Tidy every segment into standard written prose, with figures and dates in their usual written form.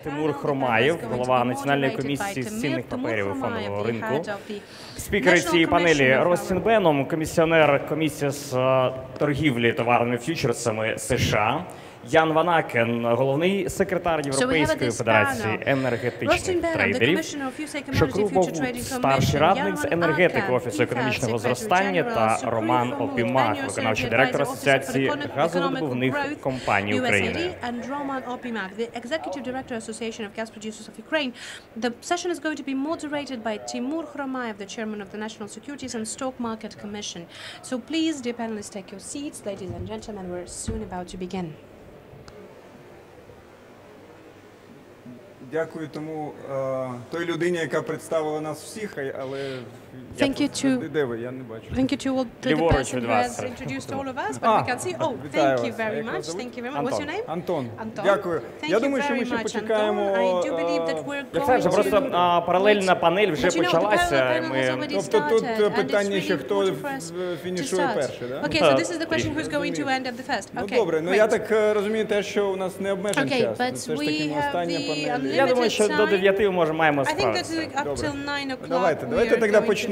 Тимур Khromayev, голова Національної комісії з цінних паперів і фондового ринку. Спікери цієї панелі Ростин Behnam, комісіонер комісії з торгівлі товарними фьючерсами США. Aken, головний секретар Європейської федерації енергетичних трейдерів. Şükrü, Boğut, старший радник з енергетики Офісу економічного зростання та Роман Opimakh, виконавчий директор Асоціації газовидобувних компаній України. The session is going to be moderated by Timur, the chairman of the National Securities and Stock Market Commission. So please, dear panelists, take your seats. Ladies and gentlemen, we're soon about to begin. Дякую тому той людині, яка представила нас всіх, але Thank you to all the person who has introduced all of us, but we can see. Oh, thank you very much. Thank you very much. What's your name? Антон. Дякую. Я думаю, що ми ще почекаємо. Як це, просто паралельна панель вже почалася. Тобто тут питання ще хто фінішує перший, да? Okay, so this is the question who's going to end at the first. Ну добре, ну я так розумію те, що у нас не обмежений час. Це ж таки остання панель. Я думаю, що до 9 ми маємо справитися. Давайте тоді почнемо.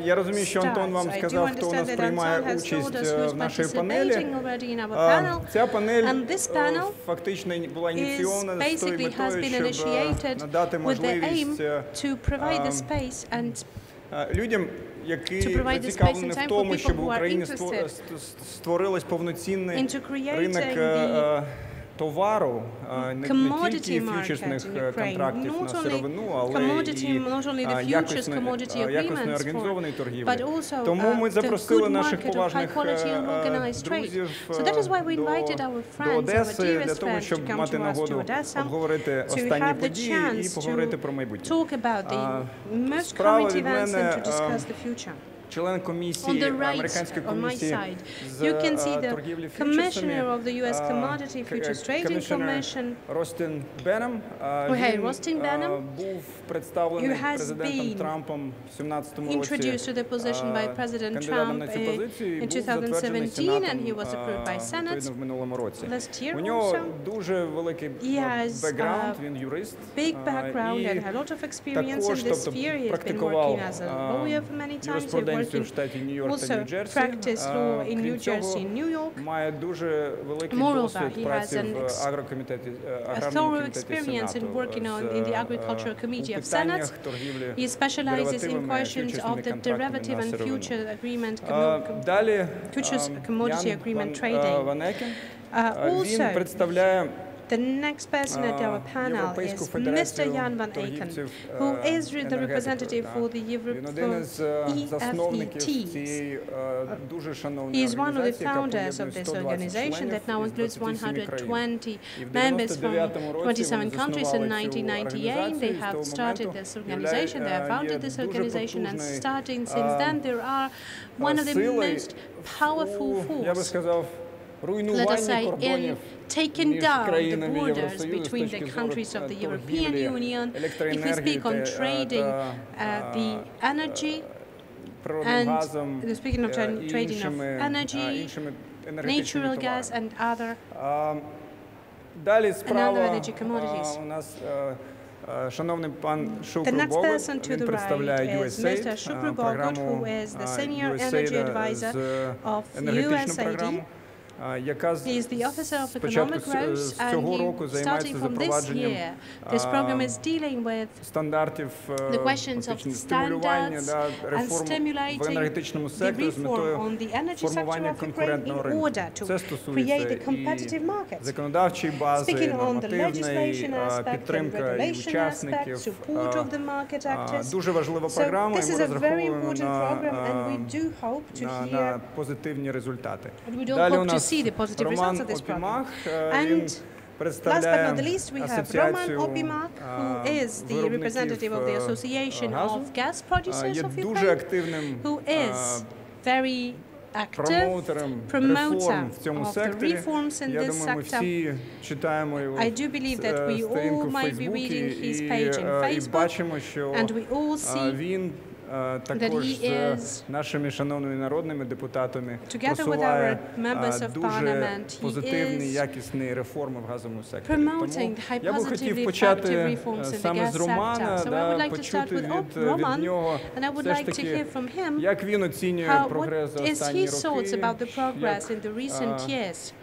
Я розумію, що Антон вам сказав, хто у нас приймає участь в нашій панелі. Ця панель фактично була ініційована з тою метою, щоб надати можливість людям, які зацікавлені в тому, щоб в Україні створилось повноцінний ринок товару, не тільки фьючерсних контрактів на сировину, але і якісно організованої торгівлі. Тому ми запросили наших поважних друзів до Одеси для того, щоб мати нагоду обговорити останні події і поговорити про майбутнє. Справа від мене член комісії, американської комісії з торгівлі фьючерсами, комісіонер Ростин Behnam. Він був представлений президентом Трампом в 2017 році кандидатом на цю позицію і був затверджений Сенатом в минулому році. У нього дуже великий бекграунд, він юрист, і також практикував юриспруденцію в штаті Нью-Йорк та Нью-Джерсі. Крім цього, має дуже великий досвід праці в агрокомітеті, аграрному комітеті Сенату, у питаннях торгівлі деривативами, фьючерсними контрактами на сировину. Далі Van Aken, він представляє The next person at our panel is Mr. Van Aken, who is the representative for the EFET. He is one of the founders of this organization that now includes 120 members from 27 countries. In 1998, they have started this organization, they have founded this organization, and starting since then, they are one of the most powerful forces, let us say, in taking down the borders between the countries of the European Union. If we speak on trading the energy, and speaking of trading of energy, natural gas and other energy commodities. Шановний пан The next person to the right is Mr. Şükrü, who is the senior energy advisor of USAID. He is the Officer of Economic Growth, and starting from this year, this program is dealing with the questions of standards and stimulating the reform on the energy sector of Ukraine in order to create a competitive market. Speaking on the legislation aspect and regulation aspect, support of the market actors. So this is a very important program, and we do hope to hear, and we do hope to see the positive results of this program. And last but not the least, we have Roman Opimakh, who is the representative of the Association of Gas Producers of Ukraine, who is very active promoter of the reforms in this sector. I do believe that we all might be reading his page in Facebook, and we all see також з нашими шановними народними депутатами просуває дуже позитивні, якісні реформи в газовому секторі. Тому я би хотів почати саме з Романа, почути від нього все ж таки, як він оцінює прогрес за останні роки,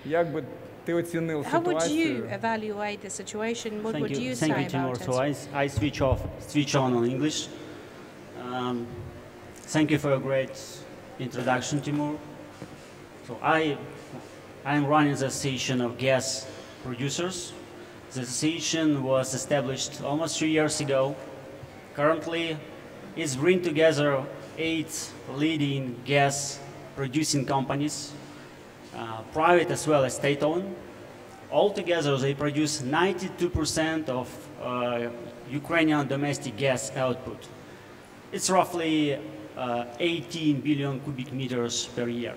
як би ти оцінив ситуацію? Thank you, Timur. So I switch on English. Thank you for a great introduction, Timur. So I'm running the Association of Gas Producers. The association was established almost 3 years ago. Currently, it's bringing together 8 leading gas producing companies, private as well as state-owned. Altogether, they produce 92% of Ukrainian domestic gas output. It's roughly 18 billion cubic meters per year.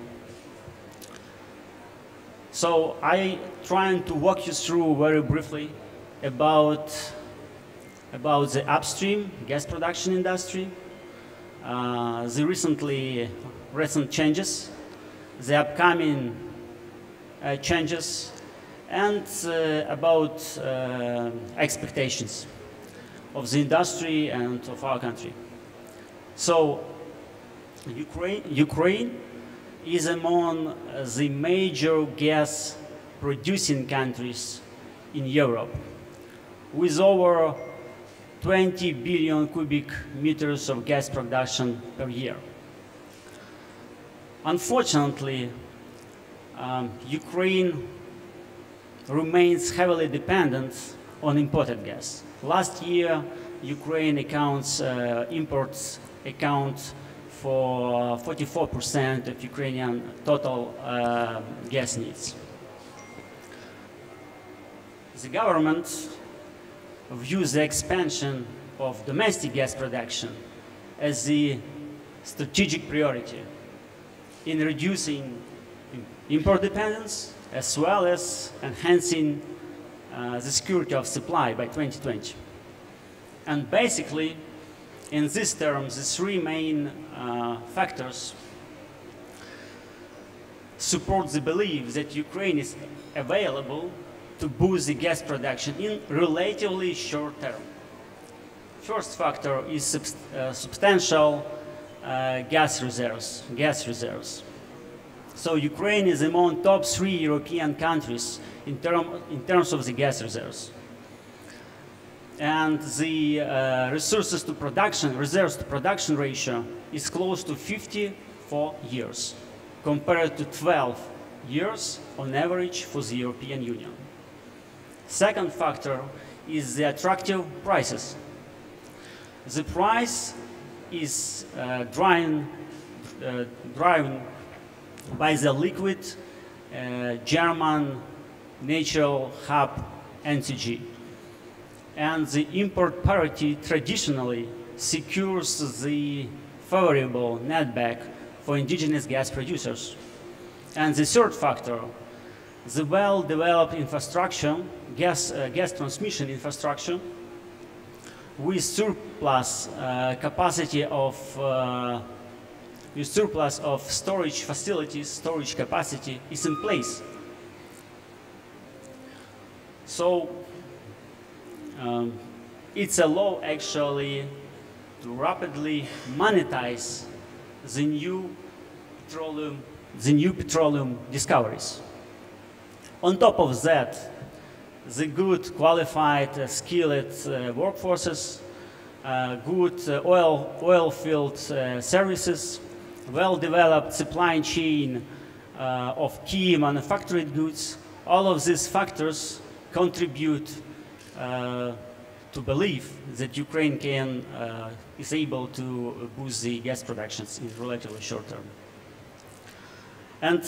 So I'm trying to walk you through very briefly about the upstream gas production industry, the recent changes, the upcoming changes, and about expectations of the industry and of our country. So Ukraine is among the major gas producing countries in Europe, with over 20 billion cubic meters of gas production per year. Unfortunately, Ukraine remains heavily dependent on imported gas. Last year, Ukraine imports account for 44% of Ukrainian total gas needs. The government views the expansion of domestic gas production as the strategic priority in reducing import dependence as well as enhancing the security of supply by 2020. And basically, in these terms, the 3 main factors support the belief that Ukraine is available to boost the gas production in relatively short term. First factor is substantial gas reserves. So Ukraine is among top 3 European countries in terms of the gas reserves. And the reserves to production ratio is close to 54 years, compared to 12 years on average for the European Union. Second factor is the attractive prices. The price is driven by the liquid German natural hub NCG. And the import parity traditionally secures the favorable netback for indigenous gas producers. And the third factor, the well-developed infrastructure, gas transmission infrastructure, with surplus capacity of storage facilities, storage capacity is in place. So it's a law actually to rapidly monetize the new petroleum discoveries. On top of that, the good qualified skilled workforces, good oil field services, well-developed supply chain of key manufactured goods, all of these factors contribute to believe that Ukraine is able to boost the gas productions in relatively short term. And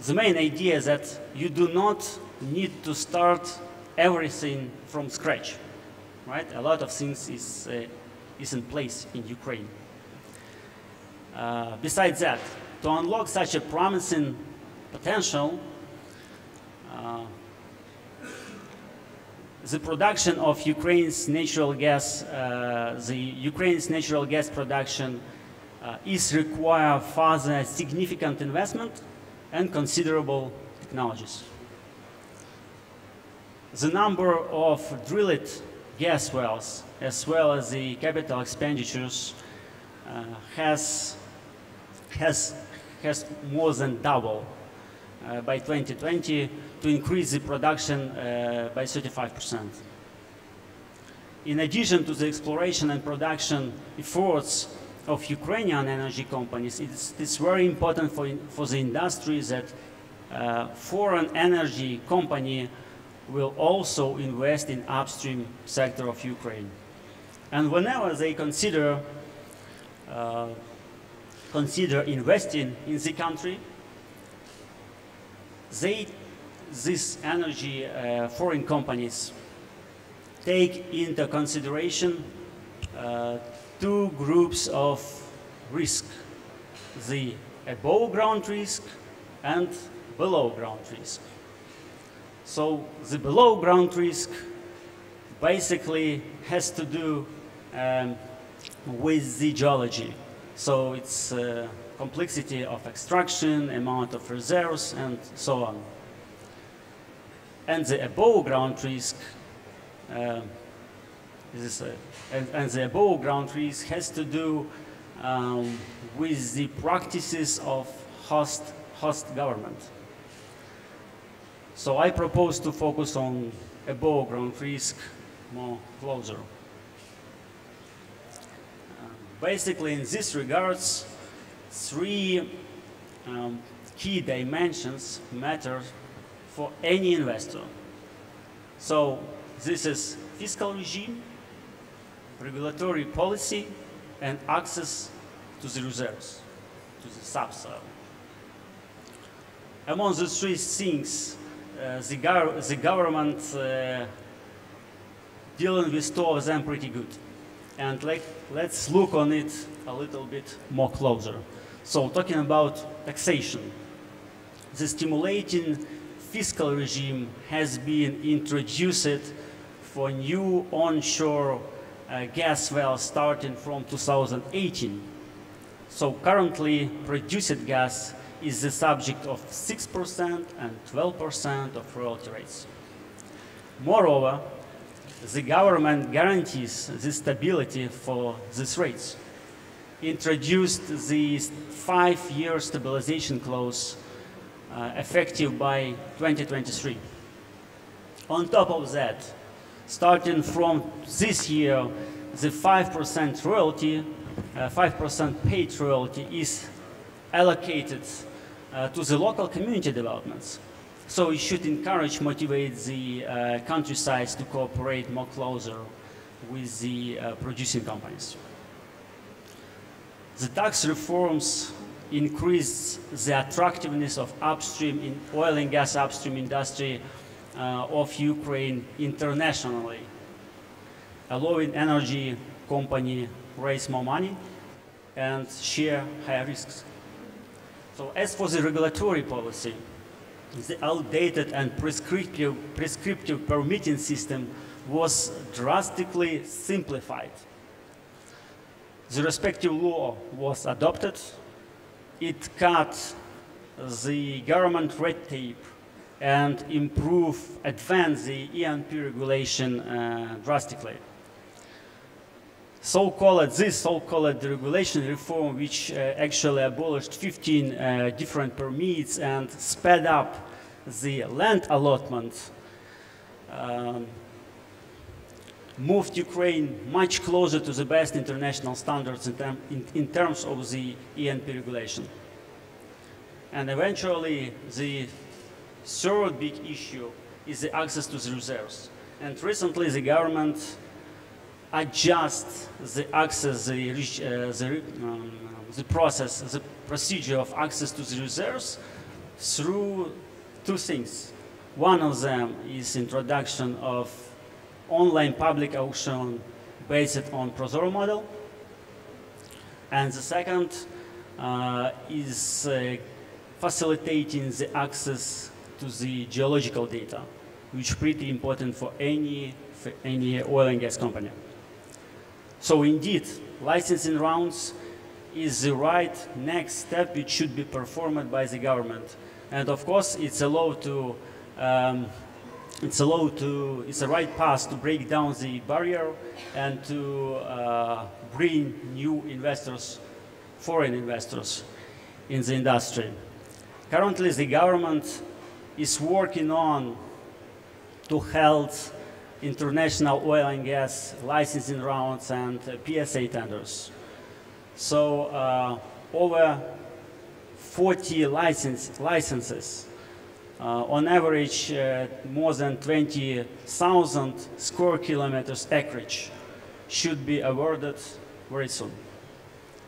the main idea is that you do not need to start everything from scratch, right? A lot of things is in place in Ukraine. Besides that, to unlock such a promising potential, the production of Ukraine's natural gas, Ukraine's natural gas production is require further significant investment and considerable technologies. The number of drilled gas wells, as well as the capital expenditures, has more than doubled by 2020 to increase the production by 35%. In addition to the exploration and production efforts of Ukrainian energy companies, it's very important for the industry that foreign energy company will also invest in upstream sector of Ukraine. And whenever they consider investing in the country, these energy foreign companies take into consideration two groups of risk: the above ground risk and below ground risk. So the below ground risk basically has to do with the geology. So it's complexity of extraction, amount of reserves, and so on. And the above ground risk the above ground risk has to do with the practices of host government. So I propose to focus on above ground risk more closer. Basically, in this regards, three key dimensions matter for any investor. So this is fiscal regime, regulatory policy, and access to the reserves, to the subsoil. Among the three things, the government dealing with two of them pretty good. And let's look on it a little bit more closer. So talking about taxation, the stimulating fiscal regime has been introduced for new onshore gas wells starting from 2018. So currently produced gas is the subject of 6% and 12% of royalty rates. Moreover, the government guarantees the stability for these rates. Introduced the 5-year stabilization clause effective by 2023. On top of that, starting from this year, the 5% royalty, 5% paid royalty is allocated to the local community developments. So it should motivate the countrysides to cooperate more closer with the producing companies. The tax reforms increase the attractiveness of upstream in oil and gas upstream industry of Ukraine internationally, allowing energy company raise more money and share higher risks. So as for the regulatory policy, the outdated and prescriptive permitting system was drastically simplified. The respective law was adopted. It cut the government red tape and advanced the ENP regulation drastically. This so-called regulation reform, which actually abolished 15 different permits and sped up the land allotment, moved Ukraine much closer to the best international standards in terms of the ENP regulation. And eventually, the third big issue is the access to the reserves. And recently, the government adjusts the access, the procedure of access to the reserves through two things. One of them is introduction of online public auction based on ProZorro model. And the second is facilitating the access to the geological data. which is pretty important for any oil and gas company. So indeed, licensing rounds is the right next step which should be performed by the government. And of course, it's the right path to break down the barrier and to bring new investors, foreign investors, in the industry. Currently, the government is working on to hold international oil and gas licensing rounds and PSA tenders. So over 40 licenses, on average more than 20,000 square kilometers acreage should be awarded very soon.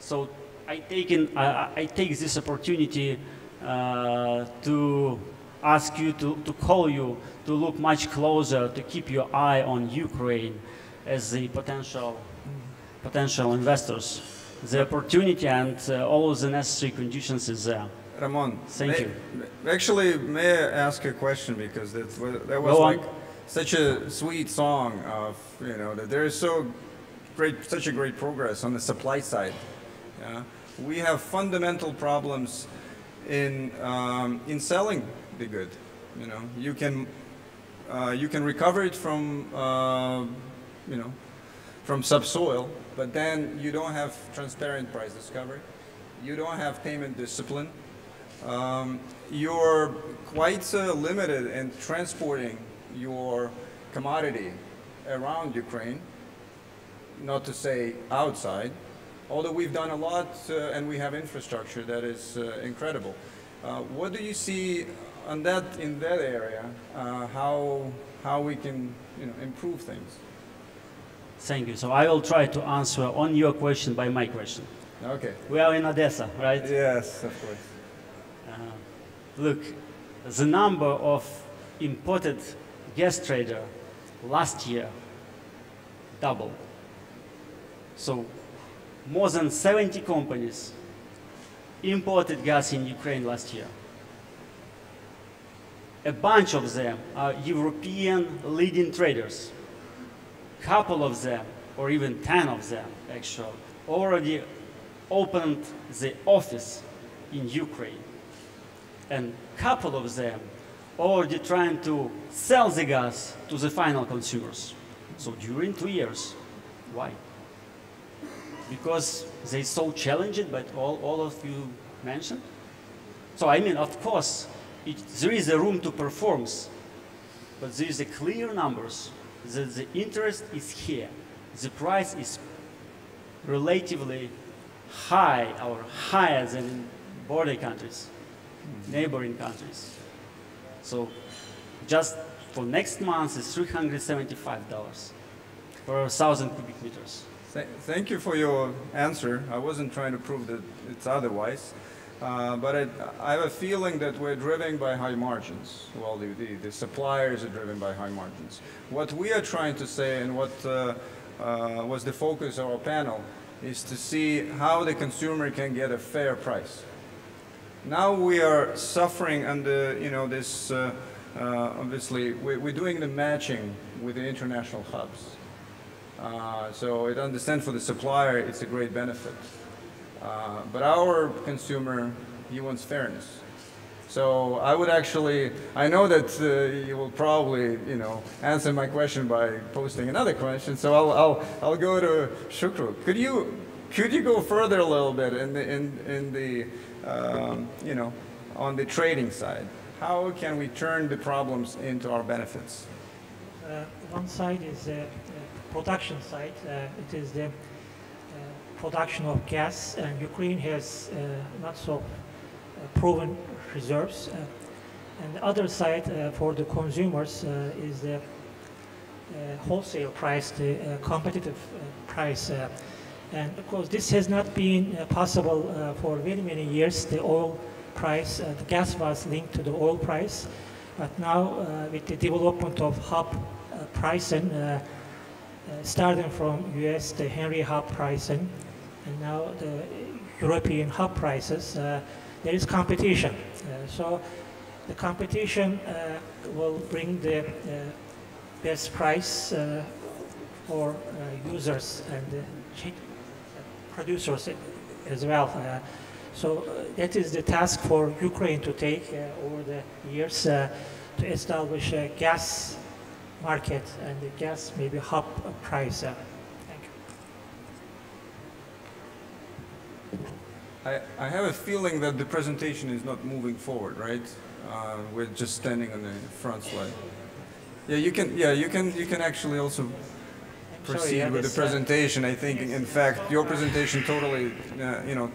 So I take this opportunity to ask you to call you to look much closer, to keep your eye on Ukraine as the potential investors. The opportunity and all of the necessary conditions is there. Ramon, thank you. Actually, may I ask a question, because that was like such a sweet song of, you know, that there is such a great progress on the supply side. Yeah? We have fundamental problems in selling the good. You know, you can recover it from you know, from subsoil, but then you don't have transparent price discovery. You don't have payment discipline. You're quite limited in transporting your commodity around Ukraine, not to say outside, although we've done a lot and we have infrastructure that is incredible. What do you see on that, in that area, how we can, you know, improve things? Thank you. So I will try to answer on your question by my question. Okay. We are in Odessa, right? Yes, of course. Look, the number of imported gas trader last year doubled. So more than 70 companies imported gas in Ukraine last year. A bunch of them are European leading traders. Couple of them, or even 10 of them actually, already opened the office in Ukraine. And couple of them already trying to sell the gas to the final consumers. So during 2 years. Why? Because they so challenged by all of you mentioned. So I mean, of course, there is a room to perform, but there is a clear numbers that the interest is here. The price is relatively high, or higher than in border countries, neighboring countries. So just for next month is $375 per 1,000 cubic meters. Thank you for your answer. I wasn't trying to prove that it's otherwise. But I have a feeling that we're driven by high margins. Well, the suppliers are driven by high margins. What we are trying to say, and what was the focus of our panel, is to see how the consumer can get a fair price. Now we are suffering under, you know, this, obviously, we're doing the matching with the international hubs. So I understand for the supplier, it's a great benefit. But our consumer, he wants fairness. So I would actually, I know that you will probably, you know, answer my question by posting another question. So I'll go to Şükrü. Could you go further a little bit in the you know, on the trading side? How can we turn the problems into our benefits? One side is the production side. It is the production of gas, and Ukraine has not so proven reserves. And the other side for the consumers is the wholesale price, the competitive price. And because this has not been possible for very many years, the oil price, the gas was linked to the oil price. But now with the development of hub pricing, starting from US, the Henry hub pricing, and now the European hub prices, there is competition. So the competition will bring the best price for users and producers as well. So that is the task for Ukraine to take over the years to establish a gas market and the gas maybe hub price. Thank you. I have a feeling that the presentation is not moving forward, right? We're just standing on the front slide. Yeah, you can actually also proceed with the presentation. I think, in fact, your presentation totally,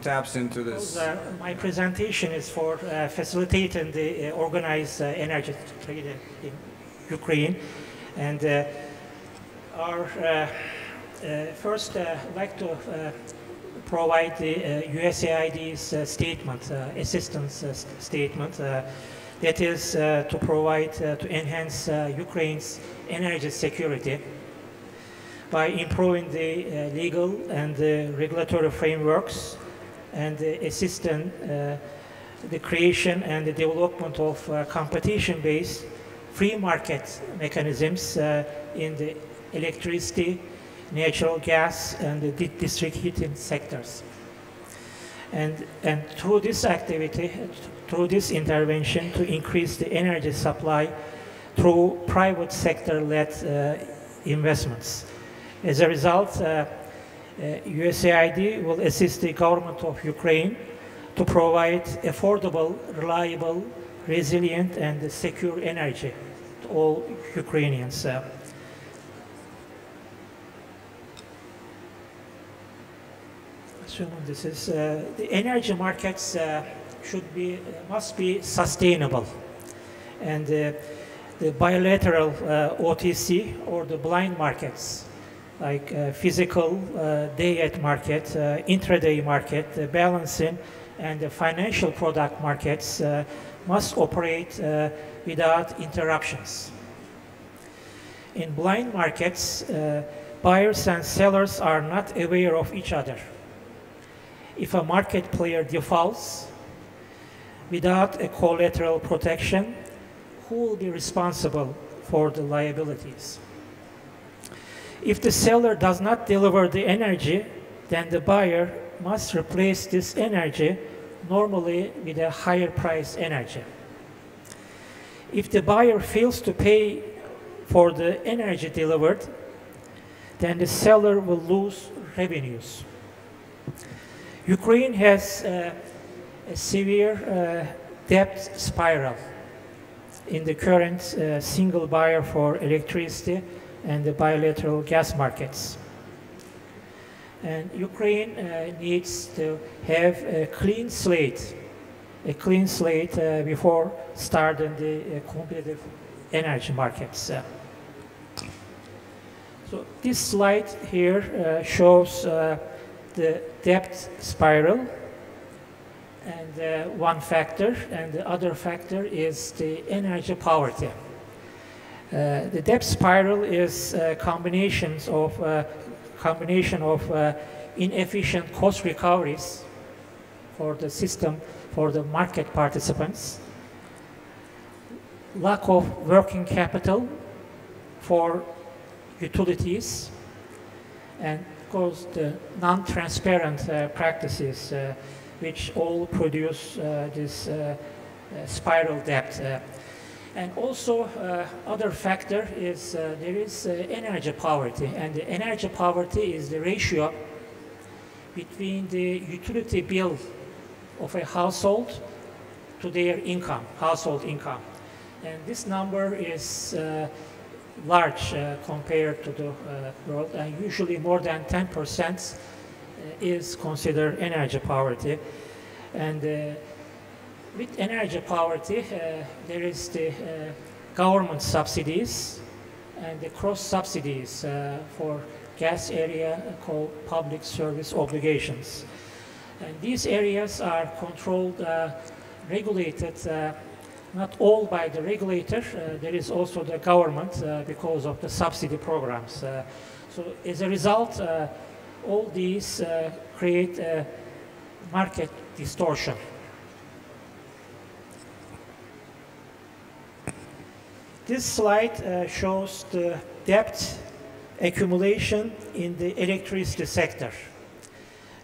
taps into this. My presentation is for facilitating the organized energy trade in Ukraine, and our first, I'd like to provide the USAID's statement, assistance statement, that is to provide to enhance Ukraine's energy security by improving the legal and the regulatory frameworks and assisting the creation and the development of competition-based free market mechanisms in the electricity, natural gas, and the district heating sectors. And through this activity, through this intervention, to increase the energy supply through private sector-led investments. As a result, USAID will assist the government of Ukraine to provide affordable, reliable, resilient, and secure energy to all Ukrainians. So this is the energy markets must be sustainable, and the bilateral OTC or the blind markets, like physical day-ahead market, intraday market, balancing, and the financial product markets must operate without interruptions. In blind markets, buyers and sellers are not aware of each other. If a market player defaults without a collateral protection, who will be responsible for the liabilities? If the seller does not deliver the energy, then the buyer must replace this energy, normally with a higher price energy. If the buyer fails to pay for the energy delivered, then the seller will lose revenues. Ukraine has a severe debt spiral in the current single buyer for electricity and the bilateral gas markets. And Ukraine needs to have a clean slate before starting the competitive energy markets. So this slide here shows the debt spiral, and one factor, and the other factor is the energy poverty. The debt spiral is a combination of inefficient cost recoveries for the system, for the market participants, lack of working capital for utilities, and of course the non-transparent practices which all produce this spiral debt. And also other factor is there is energy poverty, and the energy poverty is the ratio between the utility bill of a household to their income, household income. And this number is large compared to the world, and usually more than 10% is considered energy poverty. And with energy poverty, there is the government subsidies and the cross subsidies for gas area called public service obligations. And these areas are controlled, regulated, not all by the regulator. There is also the government because of the subsidy programs. So as a result, all these create a market distortion. This slide shows the debt accumulation in the electricity sector.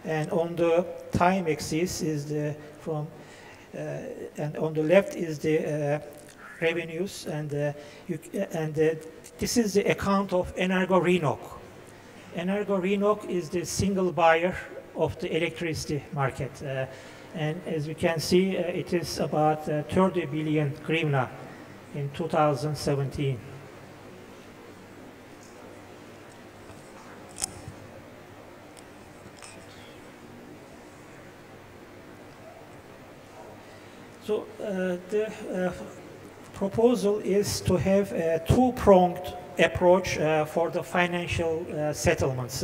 And on the time axis is the and on the left is the revenues, and this is the account of Energo-Rinok. Energo-Rinok is the single buyer of the electricity market. And as you can see, it is about 30 billion hryvnia in 2017. So the proposal is to have a two-pronged approach for the financial settlements.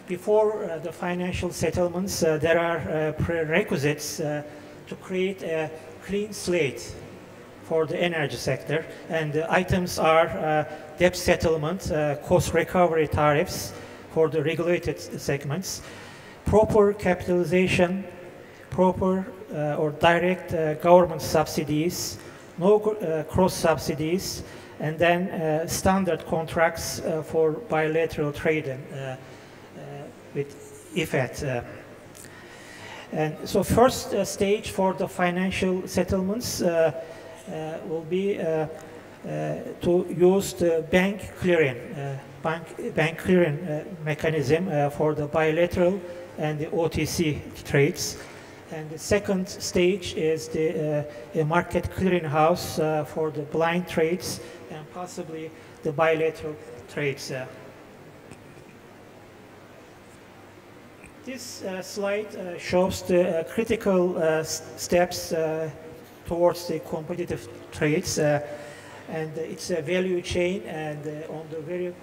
Before the financial settlements, there are prerequisites to create a clean slate for the energy sector, and the items are debt settlement, cost recovery tariffs for the regulated segments, proper capitalization, proper or direct government subsidies, no cross subsidies, and then standard contracts for bilateral trade with EFET. And so first stage for the financial settlements will be to use the bank clearing mechanism for the bilateral and the OTC trades. And the second stage is the market clearinghouse for the blind trades and possibly the bilateral trades. This slide shows the critical steps towards the competitive trades, and it's a value chain, and on the very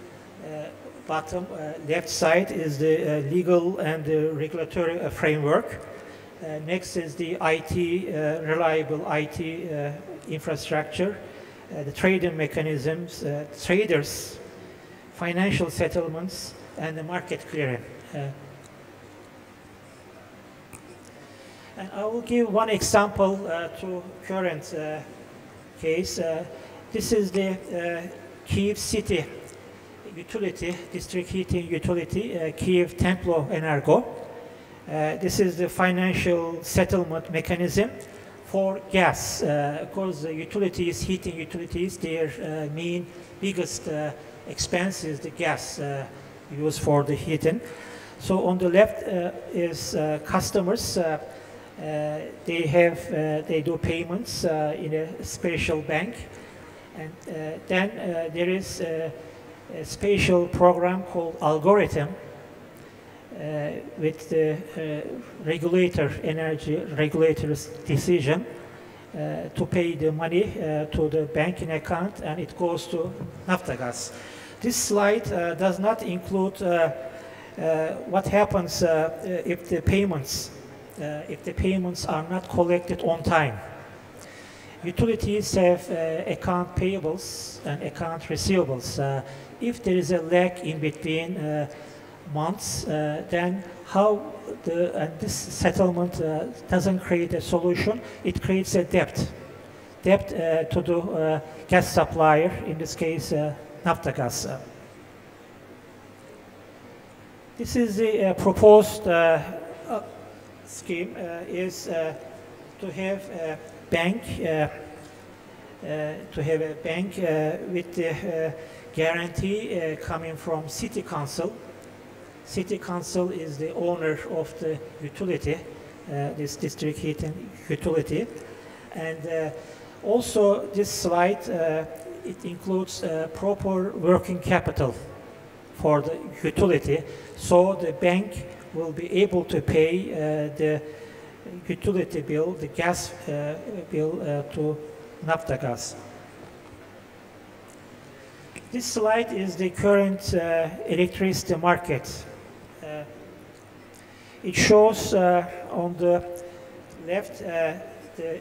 bottom left side is the legal and the regulatory framework. Next is the IT, reliable IT infrastructure, the trading mechanisms, traders, financial settlements, and the market clearing. And I will give one example to current case. This is the Kyiv city utility, district heating utility, Kyiv Templo Energo. This is the financial settlement mechanism for gas. Of course, the utilities, heating utilities, their biggest expense is the gas used for the heating. So on the left is customers. They do payments in a special bank, and then there is a special program called Algorithm with the energy regulator's decision to pay the money to the banking account, and it goes to Naftagaz. This slide does not include what happens if the payments are not collected on time. Utilities have account payables and account receivables. If there is a lag in between months, then how this settlement doesn't create a solution, it creates a debt to the gas supplier, in this case Naftagaz. This is the proposed scheme is to have a bank with the guarantee coming from City Council. City Council is the owner of the utility, this district heating utility, and also this slide it includes proper working capital for the utility, so the bank will be able to pay the utility bill, the gas bill to Naftagaz. This slide is the current electricity market. It shows on the left the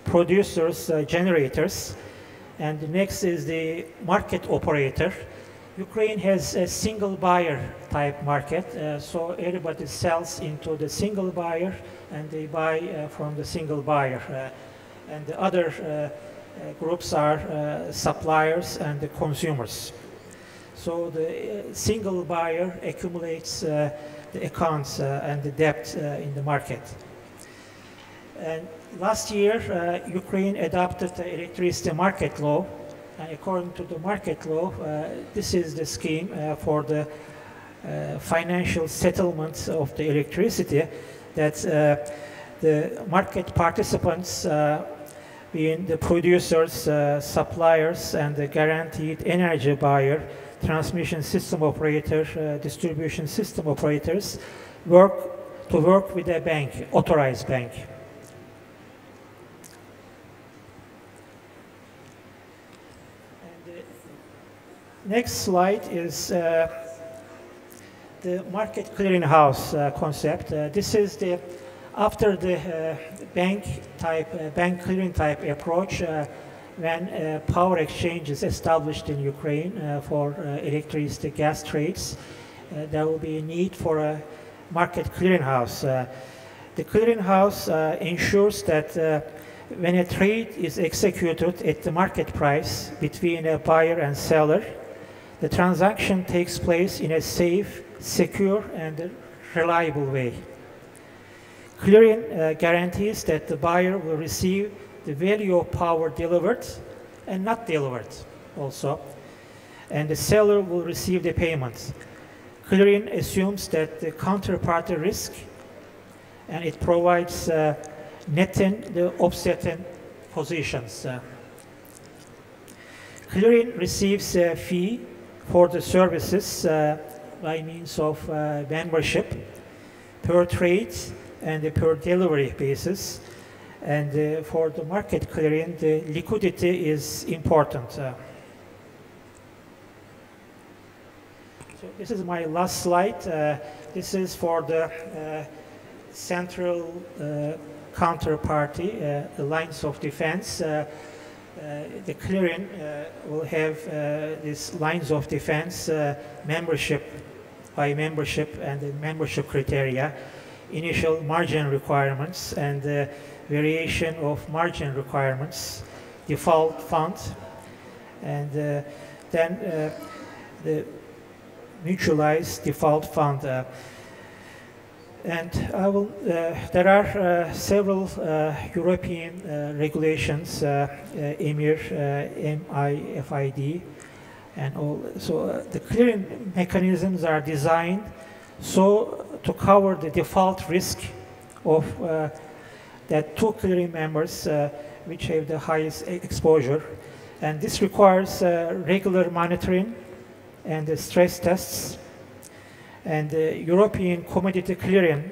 producers, generators, and the next is the market operator. Ukraine has a single buyer type market, so everybody sells into the single buyer and they buy from the single buyer. And the other groups are suppliers and the consumers. So the single buyer accumulates the accounts and the debt in the market. And last year, Ukraine adopted the electricity market law. And according to the market law, this is the scheme for the financial settlement of the electricity, that the market participants, being the producers, suppliers, and the guaranteed energy buyer, transmission system operator, distribution system operators, work with a bank, authorized bank. And the next slide is the market clearinghouse concept. This is the after the bank clearing type approach. When power exchange is established in Ukraine for electricity, gas trades, there will be a need for a market clearinghouse. The clearinghouse ensures that when a trade is executed at the market price between a buyer and seller, the transaction takes place in a safe, secure, and reliable way. Clearing guarantees that the buyer will receive the value of power delivered and not delivered also, and the seller will receive the payment. Clearing assumes that the counterparty risk, and it provides netting the offsetting positions. Clearing receives a fee for the services by means of membership per trade and per delivery basis. And for the market clearing, the liquidity is important. So this is my last slide. This is for the central counterparty, the lines of defense. The clearing will have these lines of defense, membership by membership and the membership criteria, initial margin requirements, and variation of margin requirements, default fund, and then the mutualized default fund. And I will, there are several European regulations, EMIR, MIFID, and all. So the clearing mechanisms are designed so to cover the default risk of that two clearing members which have the highest exposure. And this requires regular monitoring and stress tests. And the European Commodity Clearing,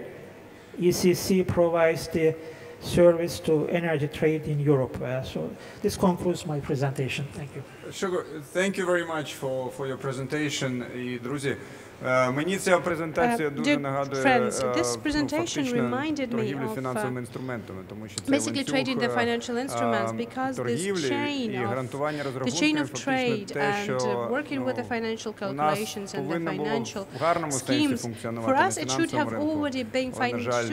ECC, provides the service to energy trade in Europe. So this concludes my presentation. Thank you. Şükrü, thank you very much for your presentation. І, друзі, мені ця презентація дуже нагадує фактично торгівлю фінансовими інструментами, тому що це ланцюг торгівлі і гарантування розрахунків фактично те, що у нас повинно було в гарному сенсі функціонувати на фінансовому ринку. Але, на жаль,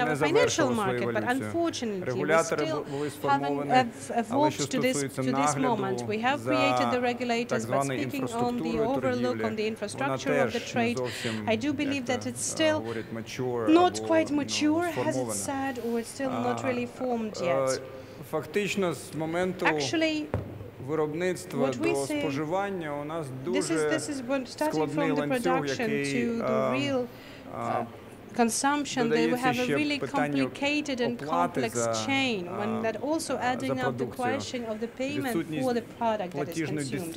не завершило свою еволюцію. Регулятори були сформовані, але що стосується нагляду за так званою інфраструктурою торгівлі, вона of the trade. I do believe that it's still not quite mature, as it's said, or it's still not really formed yet. Actually, виробництва до споживання у нас дуже складний ланцюг, який consumption, they will have a really complicated and complex chain, when that also adding up the question of the payment for the product that is consumed.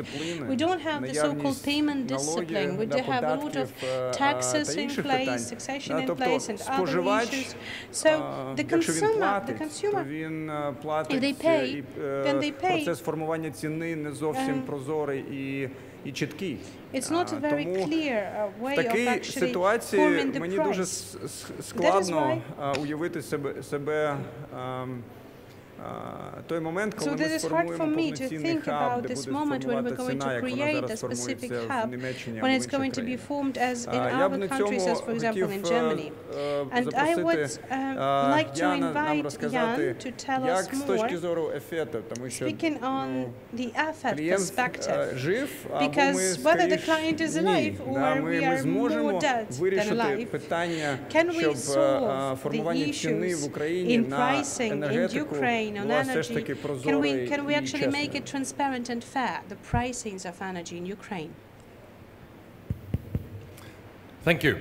We don't have the so-called payment discipline. We do have a lot of taxes in place, taxation in place, and other issues. So the consumer, if they pay, then they pay. Процес формування ціни не зовсім прозорий і чіткий. It's not a very clear way of actually forming the price. Мені дуже складно уявити себе So that is hard for me to think about this moment when we're going to create a specific hub, when it's going to be formed as in other countries, as for example in Germany. And I would like to invite Jan to tell us more, speaking on the EFET perspective, because whether the client is alive or we are more dead than alive, can we solve the issues in pricing in Ukraine on energy? Can we actually make it transparent and fair, the pricings of energy in Ukraine? Thank you.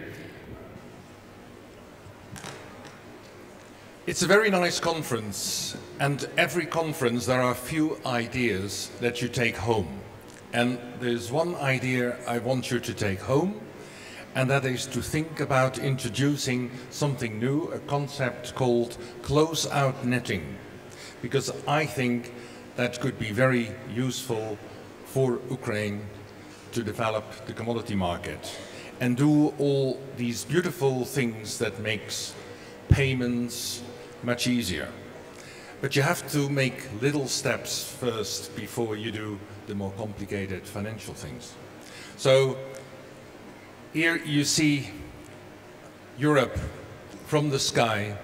It's a very nice conference, and every conference there are a few ideas that you take home. And there's one idea I want you to take home, and that is to think about introducing something new, a concept called close-out netting, because I think that could be very useful for Ukraine to develop the commodity market and do all these beautiful things that makes payments much easier. But you have to make little steps first before you do the more complicated financial things. So here you see Europe from the sky,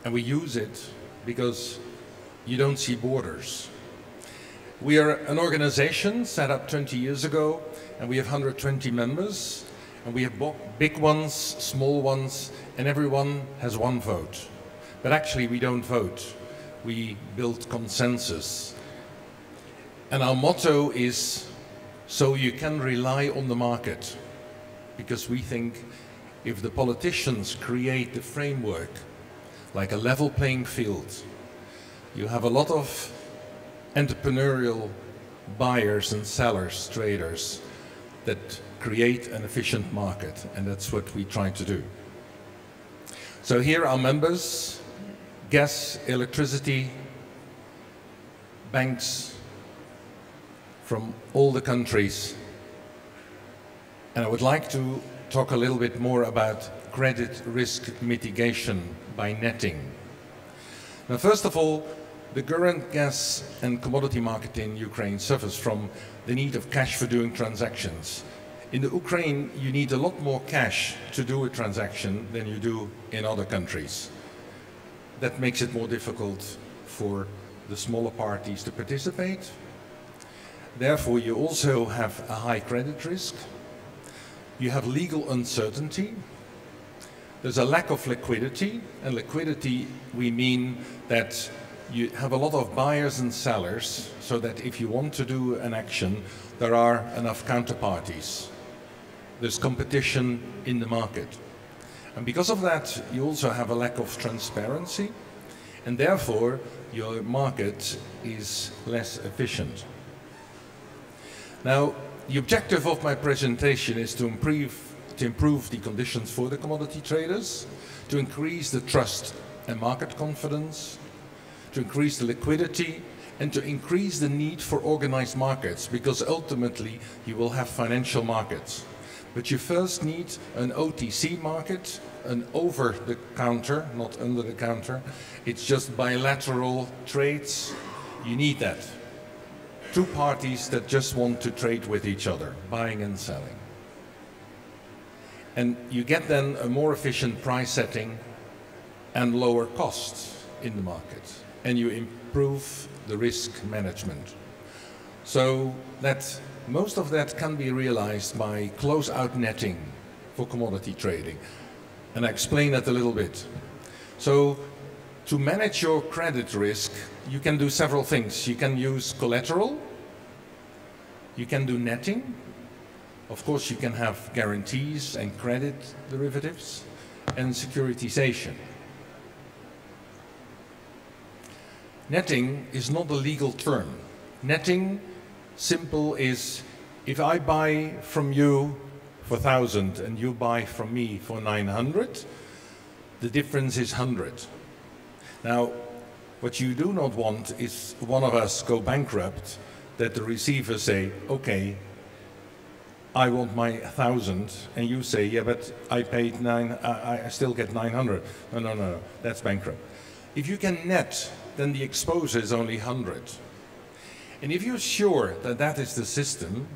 and we use it because you don't see borders. We are an organization set up 20 years ago, and we have 120 members, and we have big ones, small ones, and everyone has one vote. But actually we don't vote. We build consensus. And our motto is, so you can rely on the market. Because we think if the politicians create the framework, like a level playing field, you have a lot of entrepreneurial buyers and sellers, traders, that create an efficient market, and that's what we try to do. So here are members, gas, electricity, banks from all the countries. And I would like to talk a little bit more about credit risk mitigation by netting. Now, first of all, the current gas and commodity market in Ukraine suffers from the need of cash for doing transactions. In the Ukraine, you need a lot more cash to do a transaction than you do in other countries. That makes it more difficult for the smaller parties to participate. Therefore, you also have a high credit risk. You have legal uncertainty. There's a lack of liquidity, and liquidity, we mean that you have a lot of buyers and sellers, so that if you want to do an action, there are enough counterparties. There's competition in the market. And because of that, you also have a lack of transparency, and therefore your market is less efficient. Now, the objective of my presentation is to improve the conditions for the commodity traders, to increase the trust and market confidence, to increase the liquidity, and to increase the need for organized markets, because ultimately you will have financial markets. But you first need an OTC market, an over-the-counter, not under-the-counter. It's just bilateral trades. You need that. Two parties that just want to trade with each other, buying and selling. And you get then a more efficient price setting and lower costs in the market. And you improve the risk management. So that most of that can be realized by close-out netting for commodity trading. And I explain that a little bit. So to manage your credit risk, you can do several things. You can use collateral. You can do netting. Of course, you can have guarantees and credit derivatives and securitization. Netting is not a legal term. Netting, simple, is if I buy from you for 1,000 and you buy from me for 900, the difference is 100. Now, what you do not want is one of us go bankrupt, that the receiver say, okay, I want my 1,000, and you say, yeah, but I paid I still get 900. No, that's bankrupt. If you can net then the exposure is only 100. And if you're sure that that is the system,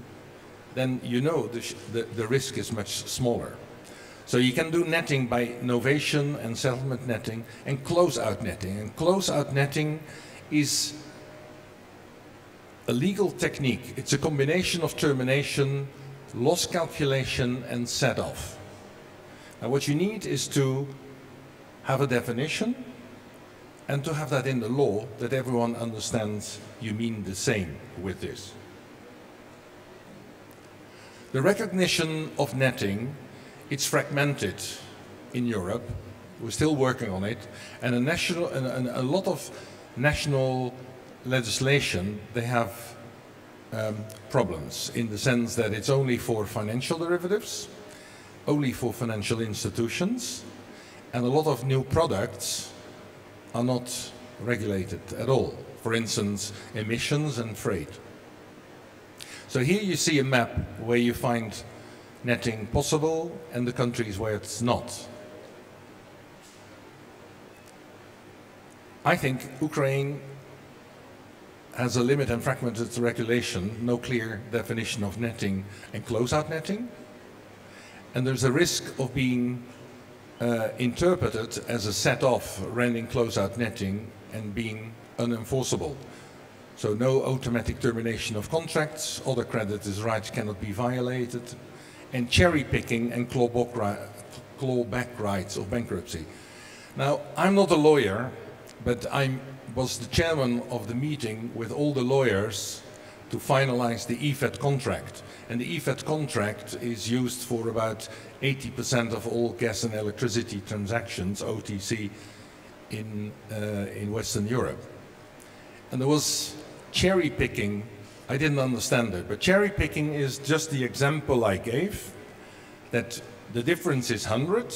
then you know the risk is much smaller. So you can do netting by novation and settlement netting and closeout netting. And closeout netting is a legal technique. It's a combination of termination, loss calculation, and set-off. Now what you need is to have a definition and to have that in the law that everyone understands you mean the same with this. The recognition of netting, it's fragmented in Europe. We're still working on it. And a lot of national legislation, they have problems in the sense that it's only for financial derivatives, only for financial institutions, and a lot of new products are not regulated at all. For instance, emissions and freight. So here you see a map where you find netting possible and the countries where it's not. I think Ukraine has a limit and fragmented regulation, no clear definition of netting and closeout netting. And there's a risk of being interpreted as a set-off rendering closeout netting and being unenforceable. So no automatic termination of contracts, other creditors' rights cannot be violated, and cherry-picking and clawback rights of bankruptcy. Now, I'm not a lawyer, but I was the chairman of the meeting with all the lawyers to finalize the EFET contract. And the EFET contract is used for about 80% of all gas and electricity transactions, OTC, in Western Europe. And there was cherry picking. I didn't understand it, but cherry picking is just the example I gave, that the difference is 100,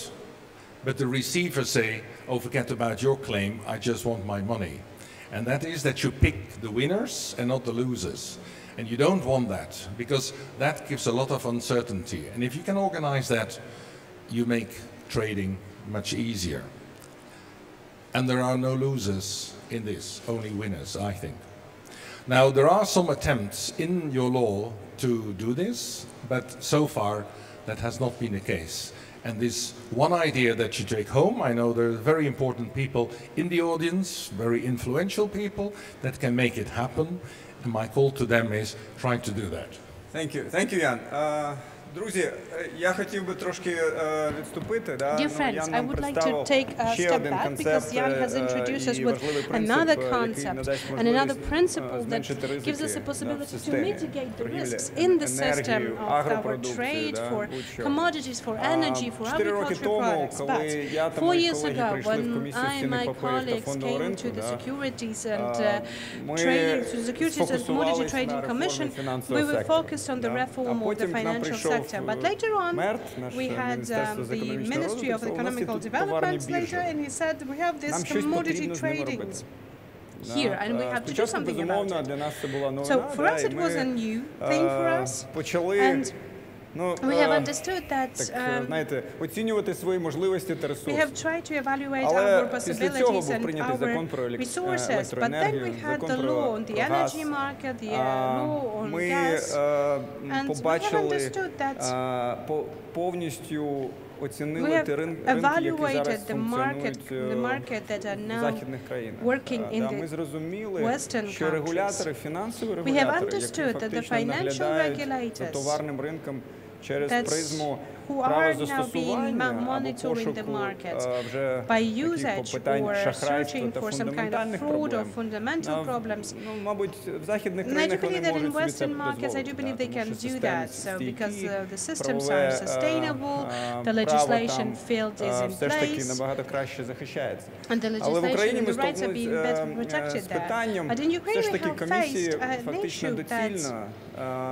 but the receiver say, oh, forget about your claim, I just want my money. And that is that you pick the winners and not the losers. And you don't want that, because that gives a lot of uncertainty. And if you can organize that, you make trading much easier. And there are no losers in this, only winners, I think. Now, there are some attempts in your law to do this, but so far that has not been the case. And this one idea that you take home, I know there are very important people in the audience, very influential people that can make it happen. And my call to them is try to do that. Thank you, Jan. Друзі, я хотів би трошки відступити. Dear friends, I would like to take a step back because Jan has introduced us with another concept and another principle that gives us a possibility to mitigate the risks in the system of our trade for commodities, for energy, for agricultural products. But 4 years ago, when I and my colleagues came to the Securities and Securities and Commodity Trading Commission, we were focused on the reform of the financial sector. But later on, we had the Ministry of Economical Development later, and he said, we have this commodity trading here, and we have to do something about it. So for us, it was a new thing for us, and we have understood that we have tried to evaluate our possibilities and our resources, but then we had the law on the energy market, the law on gas, and we have understood that we have evaluated the market that are now working in the Western countries. We have understood that the financial regulators who are now being monitoring the market by usage or searching for some kind of fraud or fundamental problems. And I do believe that in Western markets, I do believe they can do that. So because the systems are sustainable, the legislation field is in place, and the legislation and the rights are being better protected there. But in Ukraine, we have faced an issue that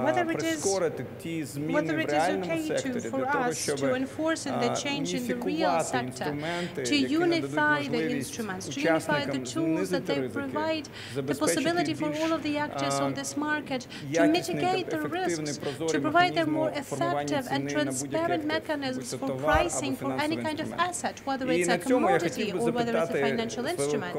whether it is okay for us to enforce the change in the real sector, to unify the instruments, to unify the tools that they provide the possibility for all of the actors on this market to mitigate the risks, to provide them more effective and transparent mechanisms for pricing for any kind of asset, whether it's a commodity or whether it's a financial instrument.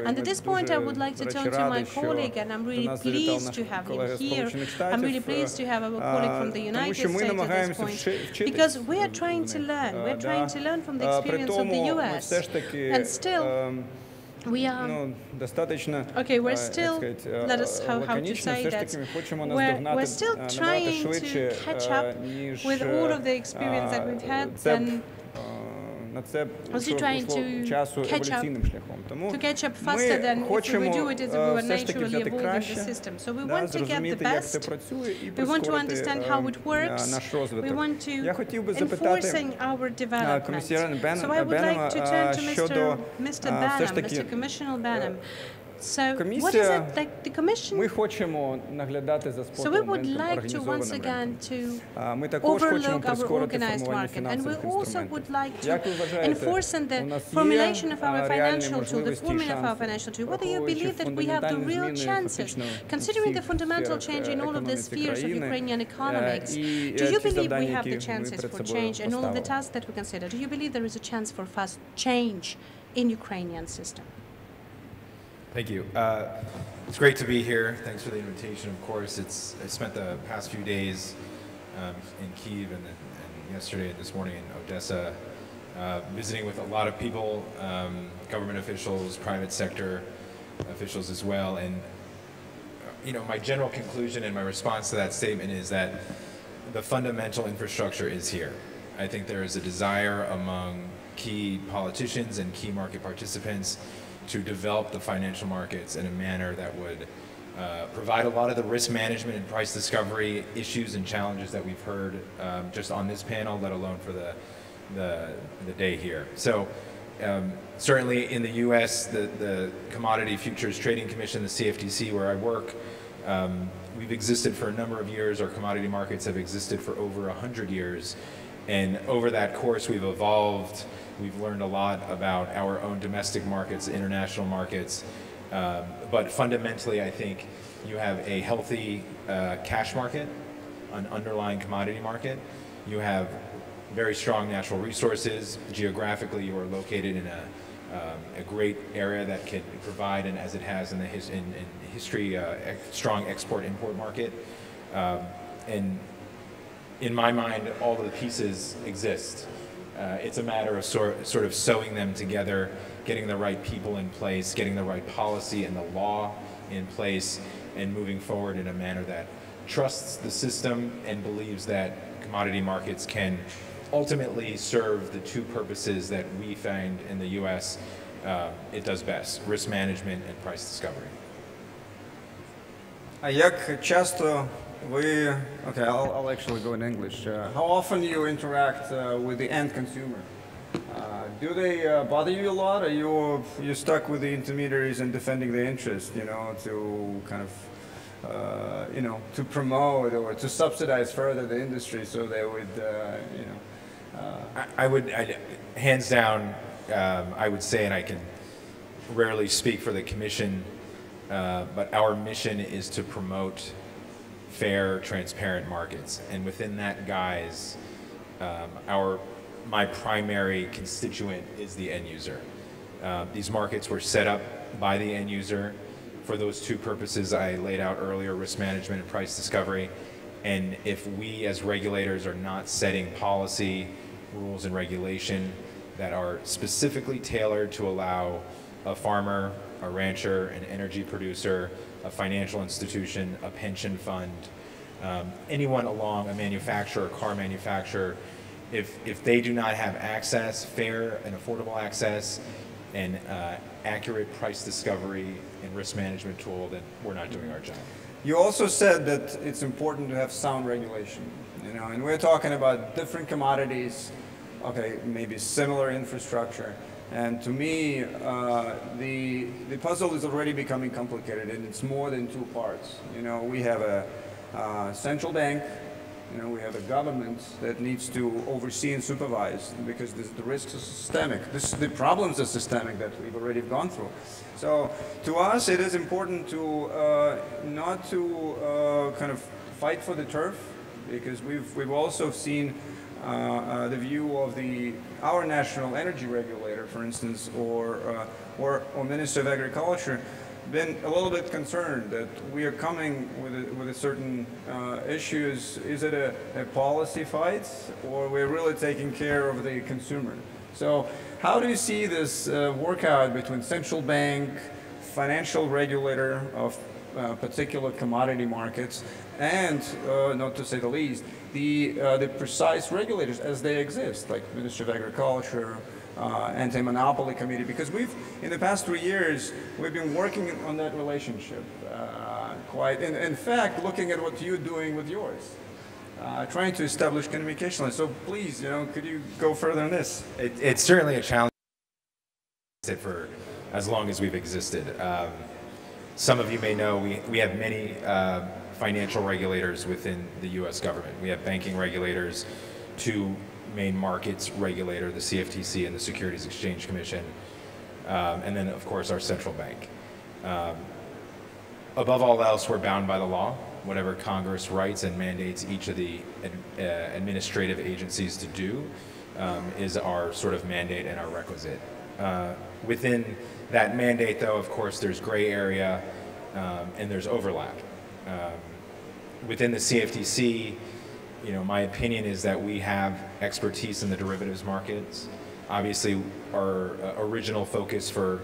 And at this point, I would like to turn to my colleague, and I'm really pleased to have him here. I'm really pleased to have our colleague from the United States at this point, because we are trying to learn. We're trying to learn from the experience of the US. And still, we are, okay, we're still, let us, how to say that, we're still trying to catch up with all of the experience that we've had, and also trying to catch up faster than if we would do it as we were naturally evolving the system. So we want to get the best, we want to understand how it works, we want to enforcing our development. So I would like to turn to Mr. Behnam, Mr. Commissioner Behnam. So what is it like the Commission? So we would like to once again to overlook our organized market, and we also would like to enforce in the formulation of our financial tool, the formula of our financial tool, whether you believe that we have the real chances, considering the fundamental change in all of the spheres of Ukrainian economics. Do you believe we have the chances for change in all of the tasks that we consider? Do you believe there is a chance for fast change in Ukrainian system? Thank you. It's great to be here. Thanks for the invitation, of course. I spent the past few days in Kyiv and yesterday and this morning in Odessa, visiting with a lot of people, government officials, private sector officials as well. And my general conclusion and my response to that statement is that the fundamental infrastructure is here. I think there is a desire among key politicians and key market participants to develop the financial markets in a manner that would provide a lot of the risk management and price discovery issues and challenges that we've heard just on this panel, let alone for the day here. So certainly in the US, the Commodity Futures Trading Commission, the CFTC, where I work, we've existed for a number of years. Our commodity markets have existed for over 100 years. And over that course, we've evolved. We've learned a lot about our own domestic markets, international markets. But fundamentally, I think you have a healthy cash market, an underlying commodity market. You have very strong natural resources. Geographically, you are located in a great area that can provide, and as it has in history, a strong export-import market. And in my mind, all of the pieces exist. It's a matter of sort of sewing them together, getting the right people in place, getting the right policy and the law in place, and moving forward in a manner that trusts the system and believes that commodity markets can ultimately serve the two purposes that we find in the US it does best: risk management and price discovery. Okay, I'll actually go in English. How often you interact with the end consumer? Do they bother you a lot? Are you stuck with the intermediaries and defending their interest, to kind of, to promote or to subsidize further the industry so they would, I would, hands down, I would say, and I can rarely speak for the Commission, but our mission is to promote fair, transparent markets, and within that guise, my primary constituent is the end user. These markets were set up by the end user for those two purposes I laid out earlier: risk management and price discovery. And if we as regulators are not setting policy, rules, and regulation that are specifically tailored to allow a farmer, a rancher, an energy producer, a financial institution, a pension fund, anyone along, a manufacturer, a car manufacturer, if they do not have access, fair and affordable access, and accurate price discovery and risk management tool, then we're not doing our job. You also said that it's important to have sound regulation, and we're talking about different commodities, okay, maybe similar infrastructure. And to me, the puzzle is already becoming complicated, and it's more than two parts. We have a central bank You know, we have a government that needs to oversee and supervise because the risks are systemic. The problems are systemic that we've already gone through. So to us, it is important to not to kind of fight for the turf, because we've also seen the view of our national energy regulator, for instance, or Minister of Agriculture, been a little bit concerned that we are coming with a certain issues. Is it a policy fight, or we're really taking care of the consumer? So how do you see this workout between central bank, financial regulator of particular commodity markets, and not to say the least, the precise regulators as they exist, like Ministry of Agriculture, Anti-Monopoly Committee, because in the past 3 years, we've been working on that relationship in fact, looking at what you're doing with yours, trying to establish communication lines. So please, could you go further on this? It's certainly a challenge for as long as we've existed. Some of you may know we have many financial regulators within the U.S. government. We have banking regulators, 2 main markets regulator, the CFTC and the Securities Exchange Commission, and then of course our central bank. Above all else, we're bound by the law. Whatever Congress writes and mandates each of the administrative agencies to do is our sort of mandate and our requisite. Within that mandate, though, of course, there's gray area and there's overlap. Within the CFTC, my opinion is that we have expertise in the derivatives markets. Obviously, our original focus for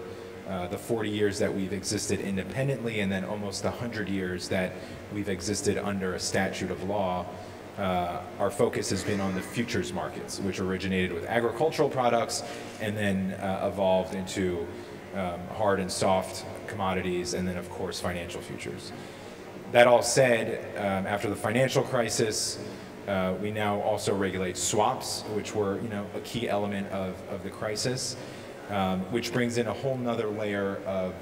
the 40 years that we've existed independently, and then almost 100 years that we've existed under a statute of law, our focus has been on the futures markets, which originated with agricultural products and then evolved into hard and soft commodities, and then of course financial futures. That all said, after the financial crisis, we now also regulate swaps, which were a key element of the crisis, which brings in a whole nother layer of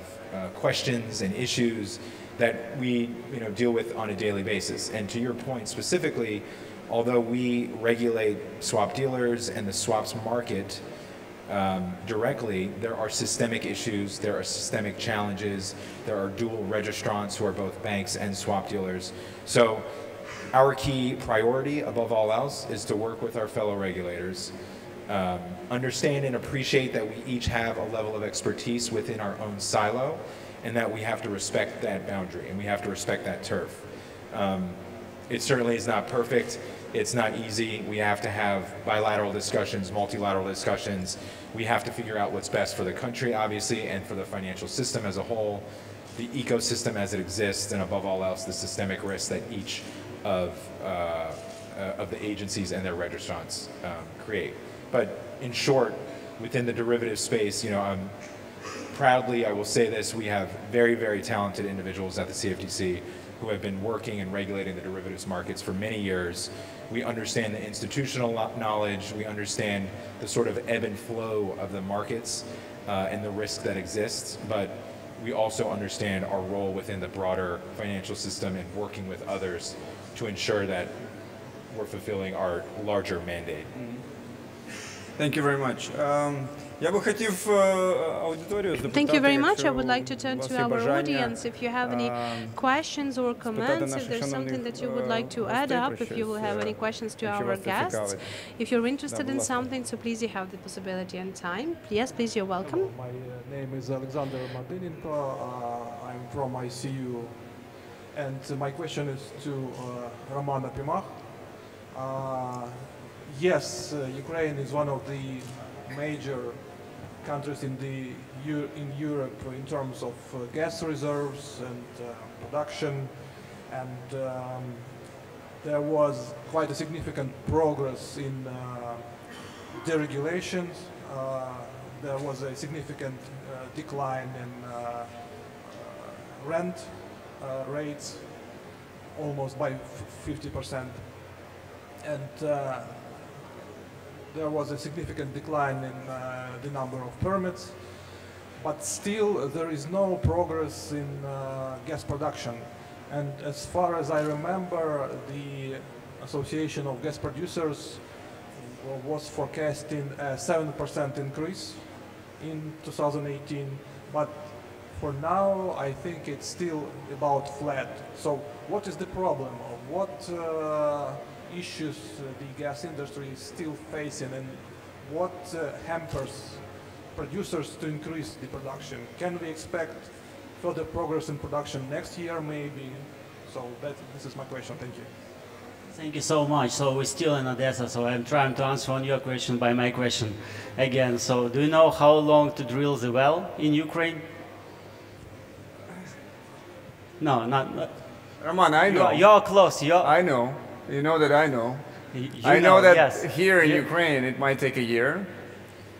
questions and issues that we deal with on a daily basis. And to your point specifically, although we regulate swap dealers and the swaps market directly, there are systemic issues, there are systemic challenges, there are dual registrants who are both banks and swap dealers. So our key priority above all else is to work with our fellow regulators, understand and appreciate that we each have a level of expertise within our own silo, and that we have to respect that boundary and we have to respect that turf. It certainly is not perfect. It's not easy. We have to have bilateral discussions, multilateral discussions. We have to figure out what's best for the country, obviously, and for the financial system as a whole, the ecosystem as it exists, and above all else, the systemic risks that each of the agencies and their registrants create. But in short, within the derivative space, proudly, I will say this, we have very, very talented individuals at the CFTC who have been working and regulating the derivatives markets for many years. We understand the institutional knowledge, we understand the sort of ebb and flow of the markets and the risk that exists, but we also understand our role within the broader financial system and working with others to ensure that we're fulfilling our larger mandate. Thank you very much. Thank you very much. I would like to turn to our audience. If you have any questions or comments, if there's something that you would like to add up, if you will have any questions to our guests, if you're interested in something, so please you have the possibility and time. Yes, please, you're welcome. My name is Alexander Martinenko. I'm from ICU. And my question is to Roman Opimakh. Yes, Ukraine is one of the major countries in Europe in terms of gas reserves and production, and there was quite a significant progress in deregulation. There was a significant decline in rent rates, almost by 50%, and there was a significant decline in the number of permits, but still there is no progress in gas production. And as far as I remember, the Association of Gas Producers was forecasting a 7% increase in 2018, but for now I think it's still about flat. So what is the problem? What issues the gas industry is still facing, and what hampers producers to increase the production? Can we expect further progress in production next year maybe? So this is my question. Thank you. Thank you so much. So we're still in Odessa, so I'm trying to answer on your question by my question again. So do you know how long to drill the well in Ukraine? No, not. Roman, I know. You're close. I know. You know that I know. I know that yes. Here in Ukraine it might take a year.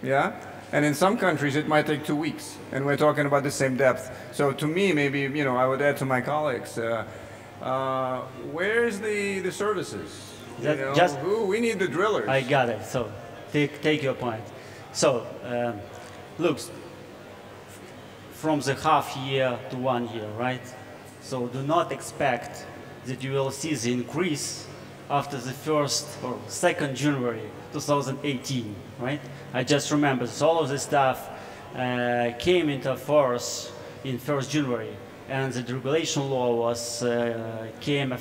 Yeah? And in some countries it might take 2 weeks. And we're talking about the same depth. So to me, maybe, you know, I would add to my colleagues, where's the services? We need the drillers. I got it. So take your point. So look, from the half year to 1 year, right? So do not expect that you will see the increase after the 1st or 2nd January 2018, right? I just remember all of this stuff came into force in 1st January, and the deregulation law was came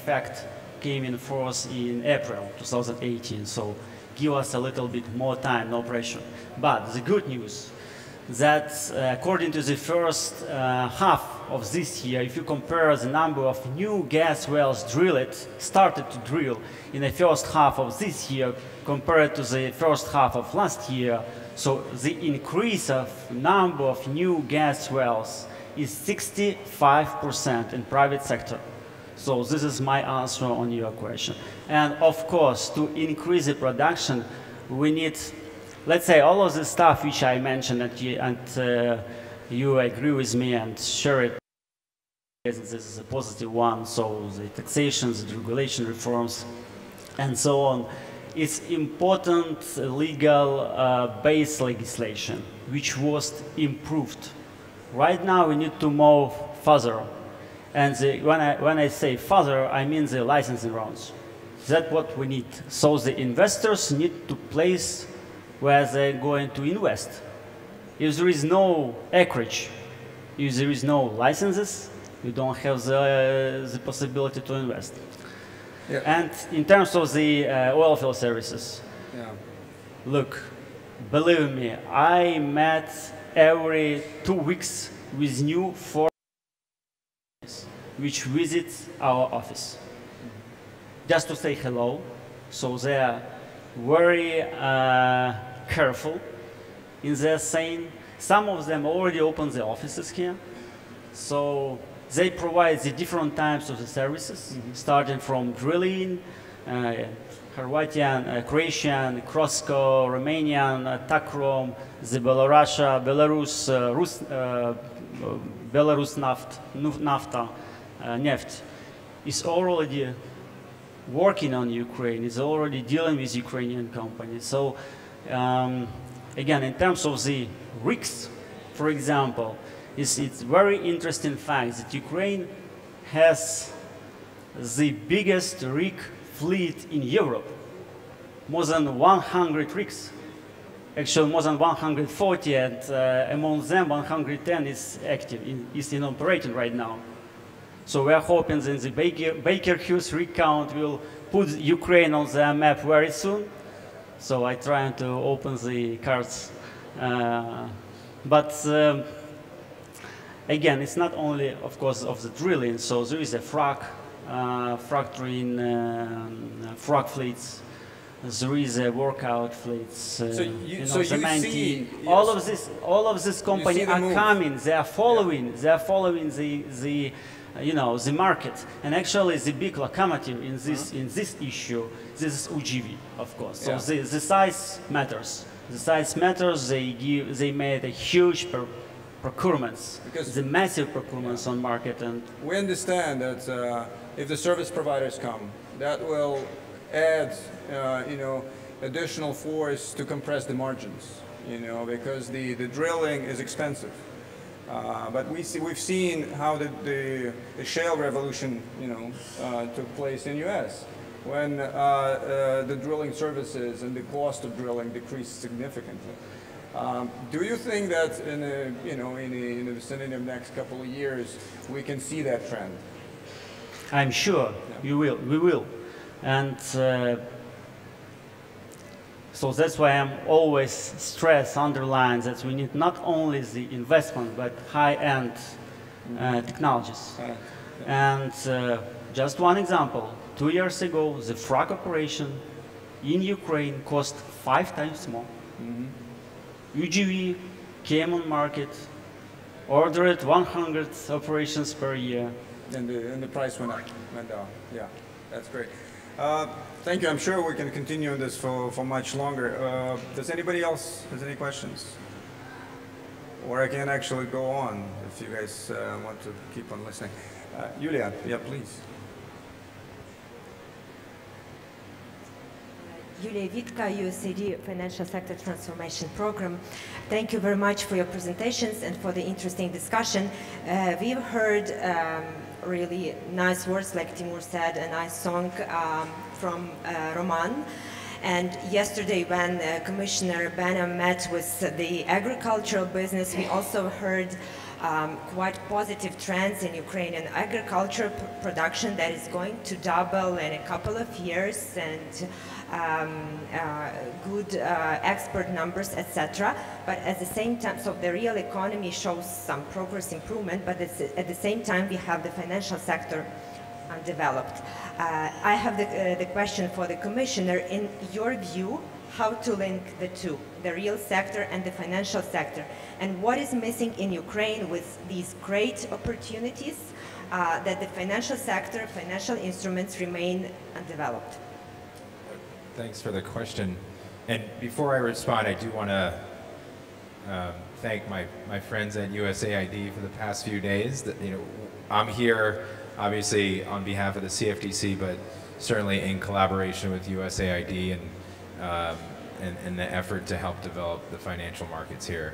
in force in April 2018. So give us a little bit more time, no pressure. But the good news that according to the first half of this year, if you compare the number of new gas wells started to drill in the first half of this year compared to the first half of last year, so the increase of number of new gas wells is 65% in private sector. So this is my answer on your question. And of course, to increase the production, we need, let's say, all of the stuff which I mentioned, and you agree with me and share it. This is a positive one. So the taxations, the regulation reforms, and so on. It's important legal base legislation which was improved. Right now we need to move further. And when I say further, I mean the licensing rounds. That's what we need. So the investors need to place where they're going to invest. If there is no acreage, if there is no licenses, you don't have the possibility to invest. Yeah. And in terms of the oil field services, look, believe me, I met every 2 weeks with new foreigners which visit our office just to say hello. So they are very careful in their saying. Some of them already opened their offices here. So they provide the different types of the services, starting from drilling, Croatian, Romanian, Takrom, the Belarus Nafta, Neft is already working on Ukraine, is already dealing with Ukrainian companies. So again, in terms of the risks, for example, it's very interesting fact that Ukraine has the biggest rig fleet in Europe, more than 100 rigs, actually more than 140, and among them 110 is active, is in operating right now. So we are hoping that the Baker Hughes rig count will put Ukraine on the map very soon. So I try to open the cards, but again, it's not only, of course, of the drilling. So there is a frac fleets. There is a workout fleets. All of this company are coming. They are following. They are following the the market. And actually, the big locomotive in this issue, this is UGV, of course. So the size matters. The size matters. They made a huge procurements, because the massive procurements on market. And we understand that if the service providers come, that will add additional force to compress the margins, because the drilling is expensive. But we've seen how the shale revolution took place in US, when the drilling services and the cost of drilling decreased significantly. Do you think that in the vicinity of the next couple of years we can see that trend? I'm sure we will. And so that's why I'm always underline that we need not only the investment, but high-end technologies. And just one example, 2 years ago, the frag operation in Ukraine cost 5 times more. UGV came on market, ordered 100 operations per year. And the price went down. Yeah, that's great. Thank you. I'm sure we can continue on this for much longer. Does anybody else have any questions? Or I can actually go on if you guys want to keep on listening. Yulia, yeah, please. Yulia Vitka, USAID Financial Sector Transformation Program. Thank you very much for your presentations and for the interesting discussion. We've heard really nice words, like Timur said, a nice song from Roman. And yesterday when Commissioner Behnam met with the agricultural business, we also heard quite positive trends in Ukrainian agriculture production that is going to double in a couple of years, and good export numbers, etc. But at the same time, so the real economy shows some progress improvement, but at the same time we have the financial sector undeveloped. I have the question for the Commissioner. In your view, how to link the two, the real sector and the financial sector, and what is missing in Ukraine with these great opportunities that the financial sector, financial instruments remain undeveloped? Thanks for the question. And before I respond, I do want to thank my friends at USAID for the past few days. That, I'm here obviously on behalf of the CFTC, but certainly in collaboration with USAID and the effort to help develop the financial markets here.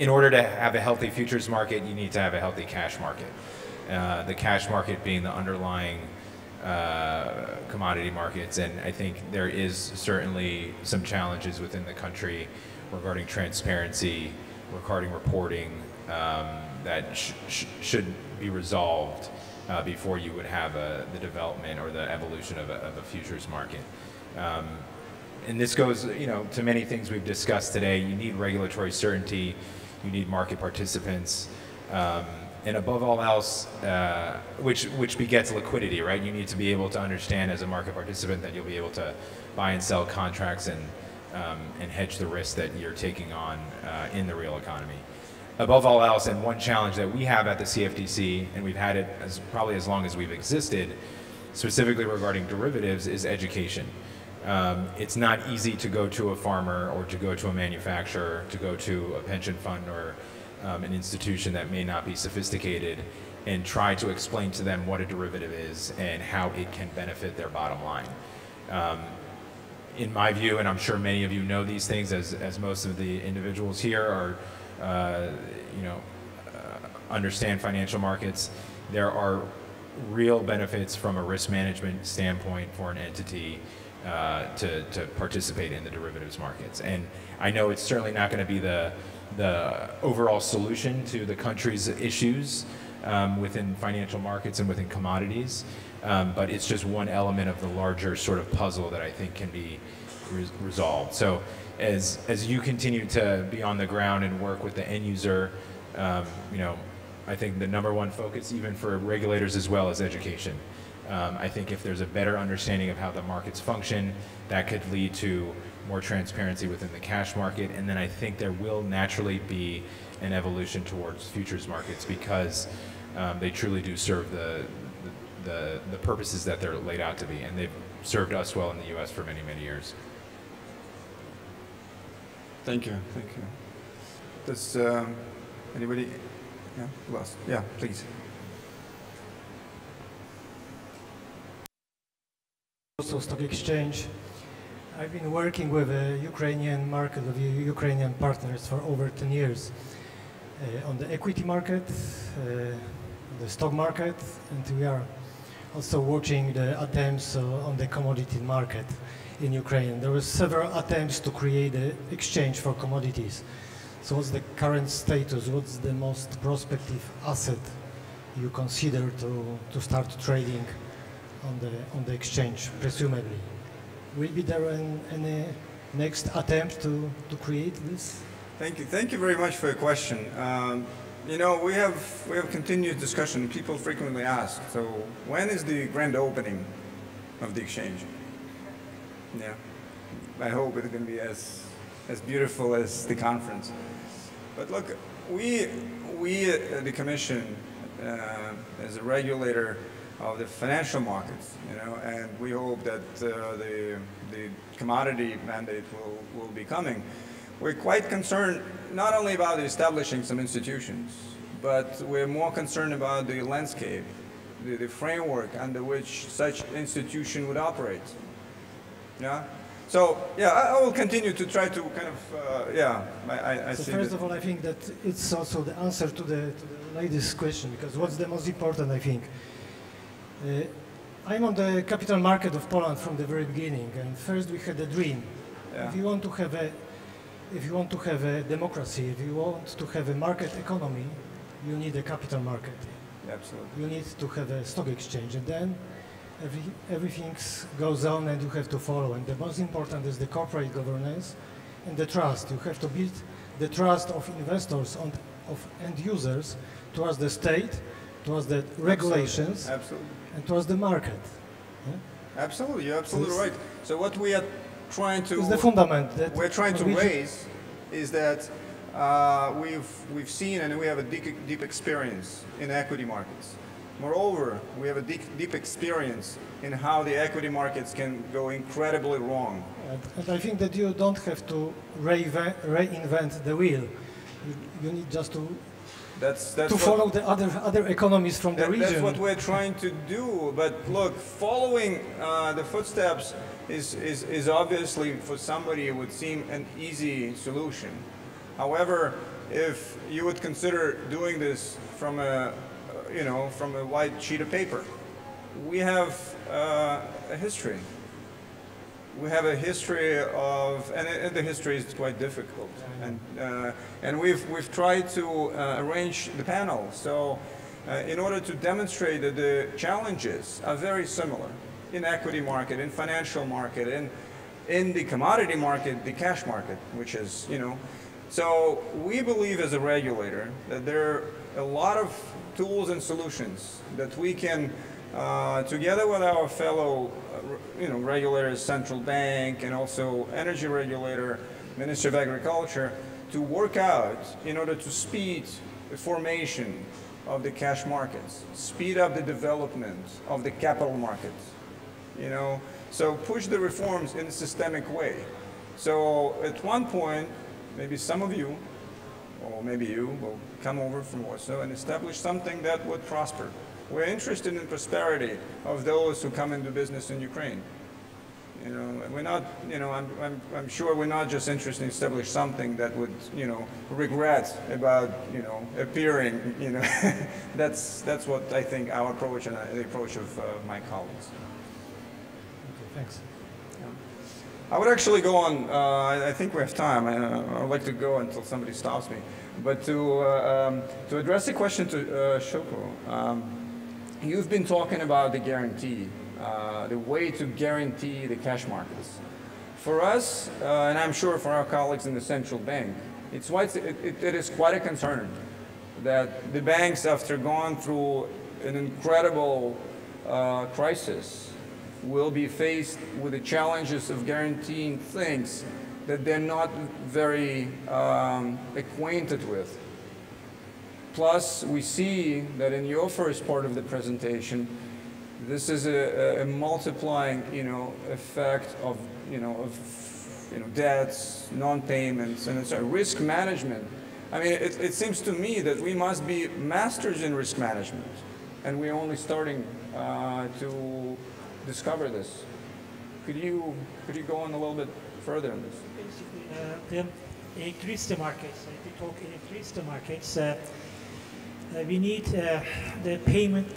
In order to have a healthy futures market, you need to have a healthy cash market. The cash market being the underlying commodity markets, and I think there is certainly some challenges within the country regarding transparency, regarding reporting that should be resolved before you would have the development or the evolution of a futures market. And this goes, to many things we've discussed today. You need regulatory certainty, you need market participants, and above all else, which begets liquidity, right? You need to be able to understand as a market participant that you'll be able to buy and sell contracts and hedge the risk that you're taking on in the real economy. Above all else, and one challenge that we have at the CFTC, and we've had it probably as long as we've existed, specifically regarding derivatives, is education. It's not easy to go to a farmer or to go to a manufacturer, to go to a pension fund or an institution that may not be sophisticated and try to explain to them what a derivative is and how it can benefit their bottom line. In my view, and I'm sure many of you know these things, as most of the individuals here are, understand financial markets, there are real benefits from a risk management standpoint for an entity to participate in the derivatives markets. And I know it's certainly not going to be the overall solution to the country's issues within financial markets and within commodities, but it's just one element of the larger sort of puzzle that I think can be resolved. So as you continue to be on the ground and work with the end user, I think the #1 focus, even for regulators as well, is education. I think if there's a better understanding of how the markets function, that could lead to more transparency within the cash market, and then I think there will naturally be an evolution towards futures markets because they truly do serve the purposes that they're laid out to be, and they've served us well in the U.S. for many, many years. Thank you. Thank you. Does anybody? Yeah, who else? Yeah, please. Also, stock exchange. I've been working with a Ukrainian market, with Ukrainian partners for over 10 years on the equity market, the stock market, and we are also watching the attempts on the commodity market in Ukraine. There were several attempts to create an exchange for commodities. So what's the current status? What's the most prospective asset you consider to start trading on the exchange, presumably? Will be there any next attempt to create this? Thank you very much for your question. You know, we have continued discussion. People frequently ask, so when is the grand opening of the exchange? Yeah, I hope it's going to be as beautiful as the conference. But look, we the Commission, as a regulator of the financial markets, you know, and we hope that the commodity mandate will be coming. We're quite concerned not only about establishing some institutions, but we're more concerned about the landscape, the framework under which such institution would operate. Yeah. So yeah, I will continue to try to kind of I so see. First of all, I think that it's also the answer to the lady's question, because what's the most important, I think. I'm on the capital market of Poland from the very beginning, and first we had a dream. Yeah. If you want to have a democracy, if you want to have a market economy, you need a capital market. Absolutely. You need to have a stock exchange, and then everything goes on and you have to follow. And the most important is the corporate governance and the trust. You have to build the trust of investors, of end users, towards the state, towards the regulations, Absolutely. and towards the market. Yeah? Absolutely, you're absolutely right. So what we are trying to is the fundament that we're trying to raise is that we've seen and we have a deep experience in equity markets. Moreover, we have a deep experience in how the equity markets can go incredibly wrong. And I think that you don't have to reinvent the wheel. You need just to follow the other economies from the region. That's what we're trying to do. But look, following the footsteps is obviously for somebody it would seem an easy solution. However, if you would consider doing this from a white sheet of paper, we have a history. We have a history of, and the history is quite difficult, and we've tried to arrange the panel so in order to demonstrate that the challenges are very similar in equity market, in financial market, in the commodity market, the cash market, which is, you know, so we believe as a regulator that there are a lot of tools and solutions that we can, together with our fellow, regulators, central bank, and also energy regulator, Ministry of Agriculture, to work out in order to speed the formation of the cash markets, speed up the development of the capital markets, you know, so push the reforms in a systemic way. So at one point, maybe some of you, or maybe you, will come over from Warsaw and establish something that would prosper. We're interested in prosperity of those who come into business in Ukraine. You know, we're not, you know, I'm sure we're not just interested in establish something that would, you know, regret about, you know, appearing, you know. That's what I think our approach and the approach of my colleagues. Okay, thanks. I would actually go on, I think we have time, I would like to go until somebody stops me. But to address the question to Şükrü, you've been talking about the guarantee, the way to guarantee the cash markets. For us, and I'm sure for our colleagues in the central bank, it is quite a concern that the banks, after going through an incredible crisis, will be faced with the challenges of guaranteeing things that they're not very acquainted with. Plus, we see that in your first part of the presentation, this is a multiplying, you know, effect of, debts, non-payments, and it's a risk management. I mean, it seems to me that we must be masters in risk management, and we're only starting to discover this. Could you go on a little bit further on this? Basically, the electricity markets, if we talk electricity markets, we need the payment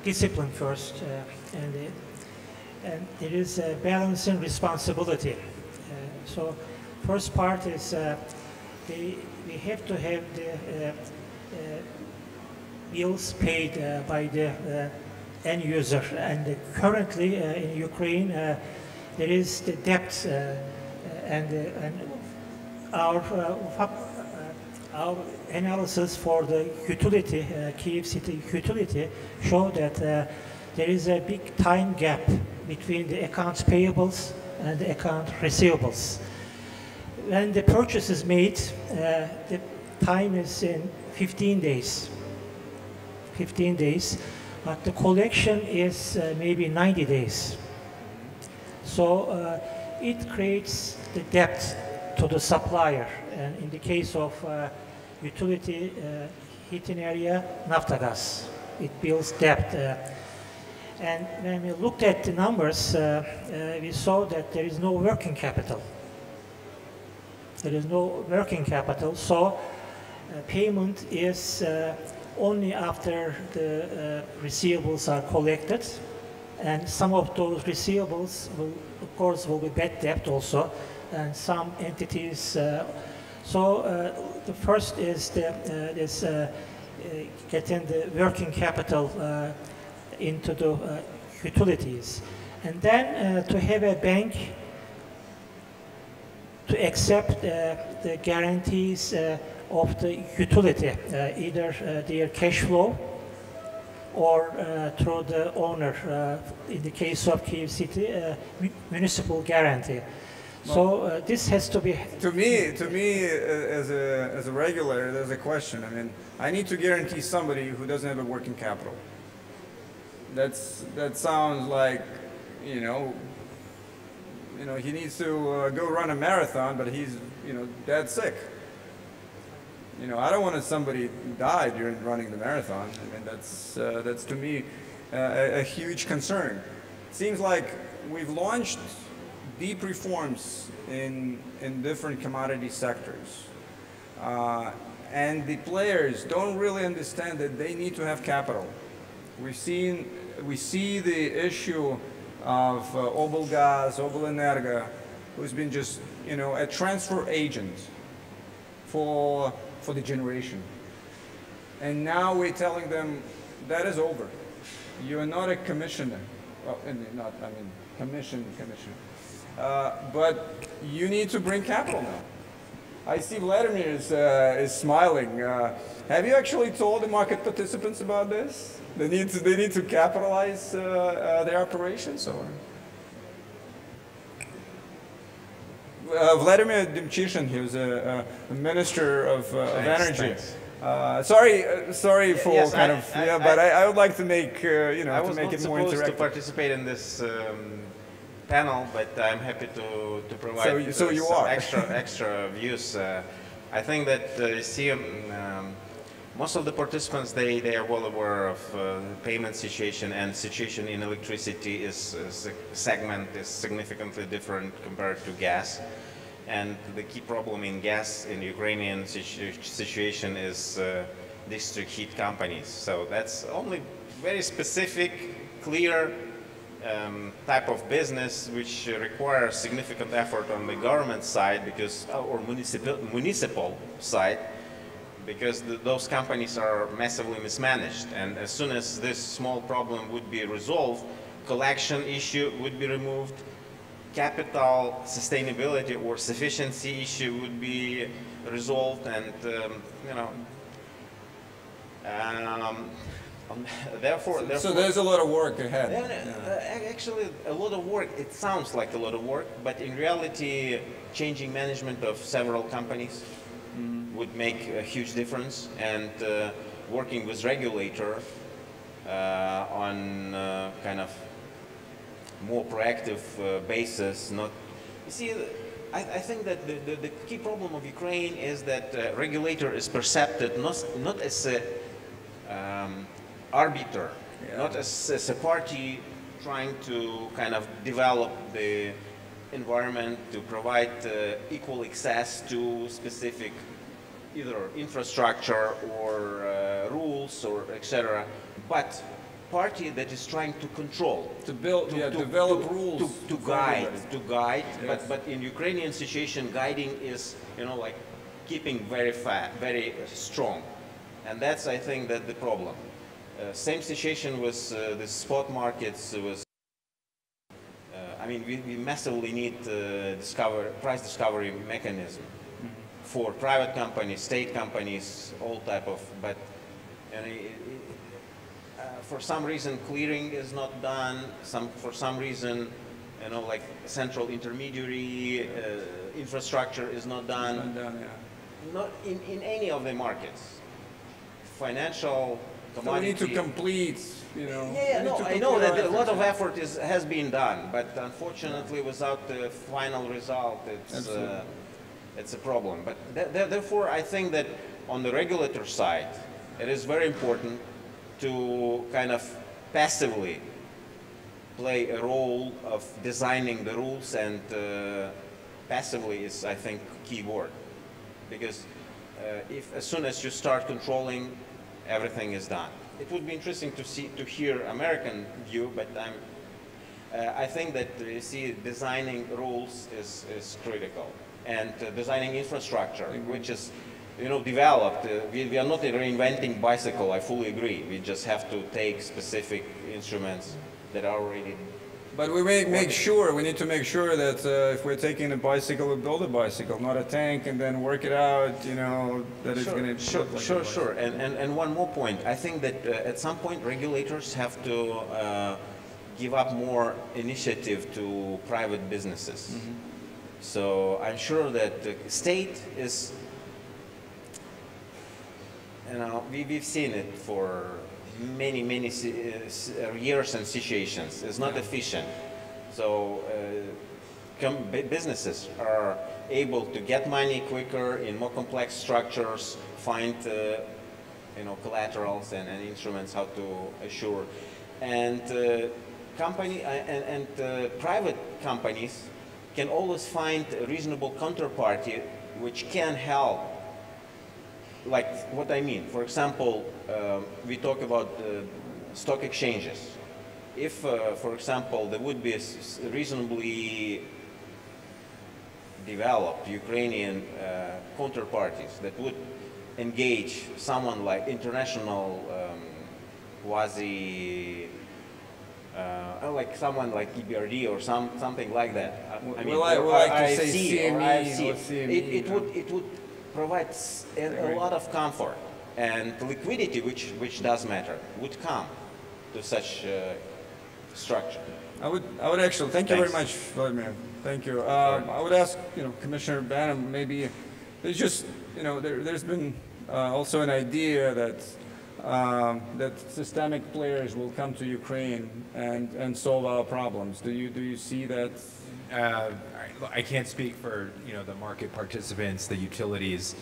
discipline first, and it is a balancing responsibility. So first part is we have to have the bills paid by the end user, and currently in Ukraine there is the debt, and our analysis for the utility, Kyiv City utility, show that there is a big time gap between the accounts payables and the account receivables. When the purchase is made, the time is in 15 days. 15 days, but the collection is maybe 90 days. So it creates the debt to the supplier. And in the case of utility heating area, Naftagaz, it builds debt. And when we looked at the numbers, we saw that there is no working capital. There is no working capital, so payment is only after the receivables are collected, and some of those receivables will, of course, will be bad debt also, and some entities. So the first is getting the working capital into the utilities, and then to have a bank to accept the guarantees of the utility, either their cash flow or through the owner. In the case of Kyiv City, municipal guarantee. So this has to be. To me, as a regulator, there's a question. I mean, I need to guarantee somebody who doesn't have a working capital. That sounds like, you know, he needs to go run a marathon, but he's, dead sick. I don't want somebody die during running the marathon. I mean, that's to me a huge concern. It seems like we've launched deep reforms in different commodity sectors, and the players don't really understand that they need to have capital. We see the issue of Oblgaz, Oblenergo, who's been just, a transfer agent for the generation. And now we're telling them that is over. You're not a commissioner. Well, commissioner. But you need to bring capital now. I see Vladimir is smiling. Have you actually told the market participants about this? They need to capitalize their operations, or? Vladimir Demchishin, he was a minister of energy. Sorry for yes, but I would like to make I to make it more interactive. I was not supposed to participate in this panel, but I'm happy to provide some extra views. I think that most of the participants they are well aware of payment situation, and situation in electricity is segment is significantly different compared to gas. And the key problem in gas in Ukrainian situation is district heat companies. So that's only very specific, clear type of business which requires significant effort on the government side or municipal side, because those companies are massively mismanaged. And as soon as this small problem would be resolved, collection issue would be removed, capital sustainability or sufficiency issue would be resolved, and therefore, so there's a lot of work ahead. Actually, a lot of work. It sounds like a lot of work, but in reality, changing management of several companies would make a huge difference, and working with regulator on kind of more proactive basis. You see, I think that the key problem of Ukraine is that regulator is perceived not as a arbiter, not as a party trying to kind of develop the environment to provide equal access to specific either infrastructure or rules or etc., but party that is trying to control, to build, develop rules, to guide. Yes. But in Ukrainian situation, guiding is, you know, like keeping very strong, and that's, I think, that the problem. Same situation with the spot markets. I mean, we massively need price discovery mechanism for private companies, state companies, all type of. But for some reason, clearing is not done. For some reason, you know, like central intermediary infrastructure is not done. It's not done, yeah. Not in any of the markets. Financial, commodity. So we need to complete, you know. Yeah, no, I know that a lot of effort has been done, but unfortunately, without the final result, it's a problem. But therefore, I think that on the regulator side, it is very important to kind of passively play a role of designing the rules, and passively is, I think, key word. Because if as soon as you start controlling, everything is done. It would be interesting to hear American view, but I think that you see designing rules is critical, and designing infrastructure, which is, you know, developed. We are not reinventing bicycle. I fully agree. We just have to take specific instruments that are already. But we need to make sure that if we're taking a bicycle, we build a bicycle, not a tank, and then work it out, you know, that it's going to Sure. And one more point. I think that at some point regulators have to give up more initiative to private businesses. Mm-hmm. So I'm sure that the state is, you know, we've seen it for many years and situations. It's not efficient. So businesses are able to get money quicker in more complex structures, find you know, collaterals and instruments how to assure, and private companies can always find a reasonable counterparty which can help. Like what I mean, for example, we talk about stock exchanges. If, for example, there would be a reasonably developed Ukrainian counterparties that would engage someone like international like someone like EBRD or something like that. I mean, it would provide a lot of comfort, and liquidity, which does matter, would come to such structure. I would actually, thank you very much, Vladimir. Thank you. I would ask, you know, Commissioner Behnam, maybe there's just, you know, there's been also an idea that that systemic players will come to Ukraine and solve our problems. Do you see that? I can't speak for, you know, the market participants, the utilities,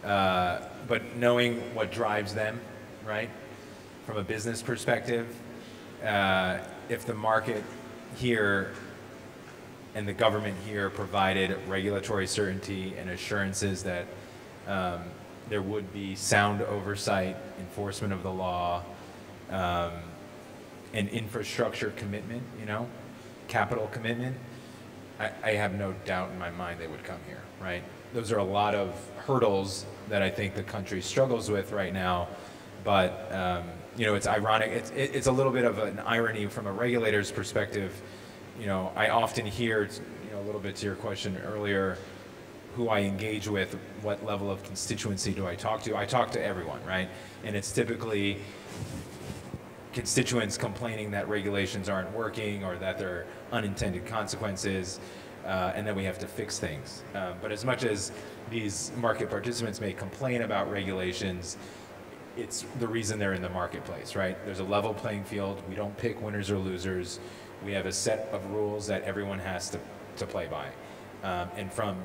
but knowing what drives them, right, from a business perspective, if the market here and the government here provided regulatory certainty and assurances that there would be sound oversight, enforcement of the law, and infrastructure commitment, you know, capital commitment, I have no doubt in my mind they would come here, right? Those are a lot of hurdles that I think the country struggles with right now, but you know, it's ironic. It's a little bit of an irony from a regulator's perspective. You know, I often hear, you know, a little bit to your question earlier, who I engage with, what level of constituency do I talk to? I talk to everyone, right? And it's typically constituents complaining that regulations aren't working or that there are unintended consequences, and then we have to fix things. But as much as these market participants may complain about regulations, it's the reason they're in the marketplace, right? There's a level playing field. We don't pick winners or losers. We have a set of rules that everyone has to play by. And from,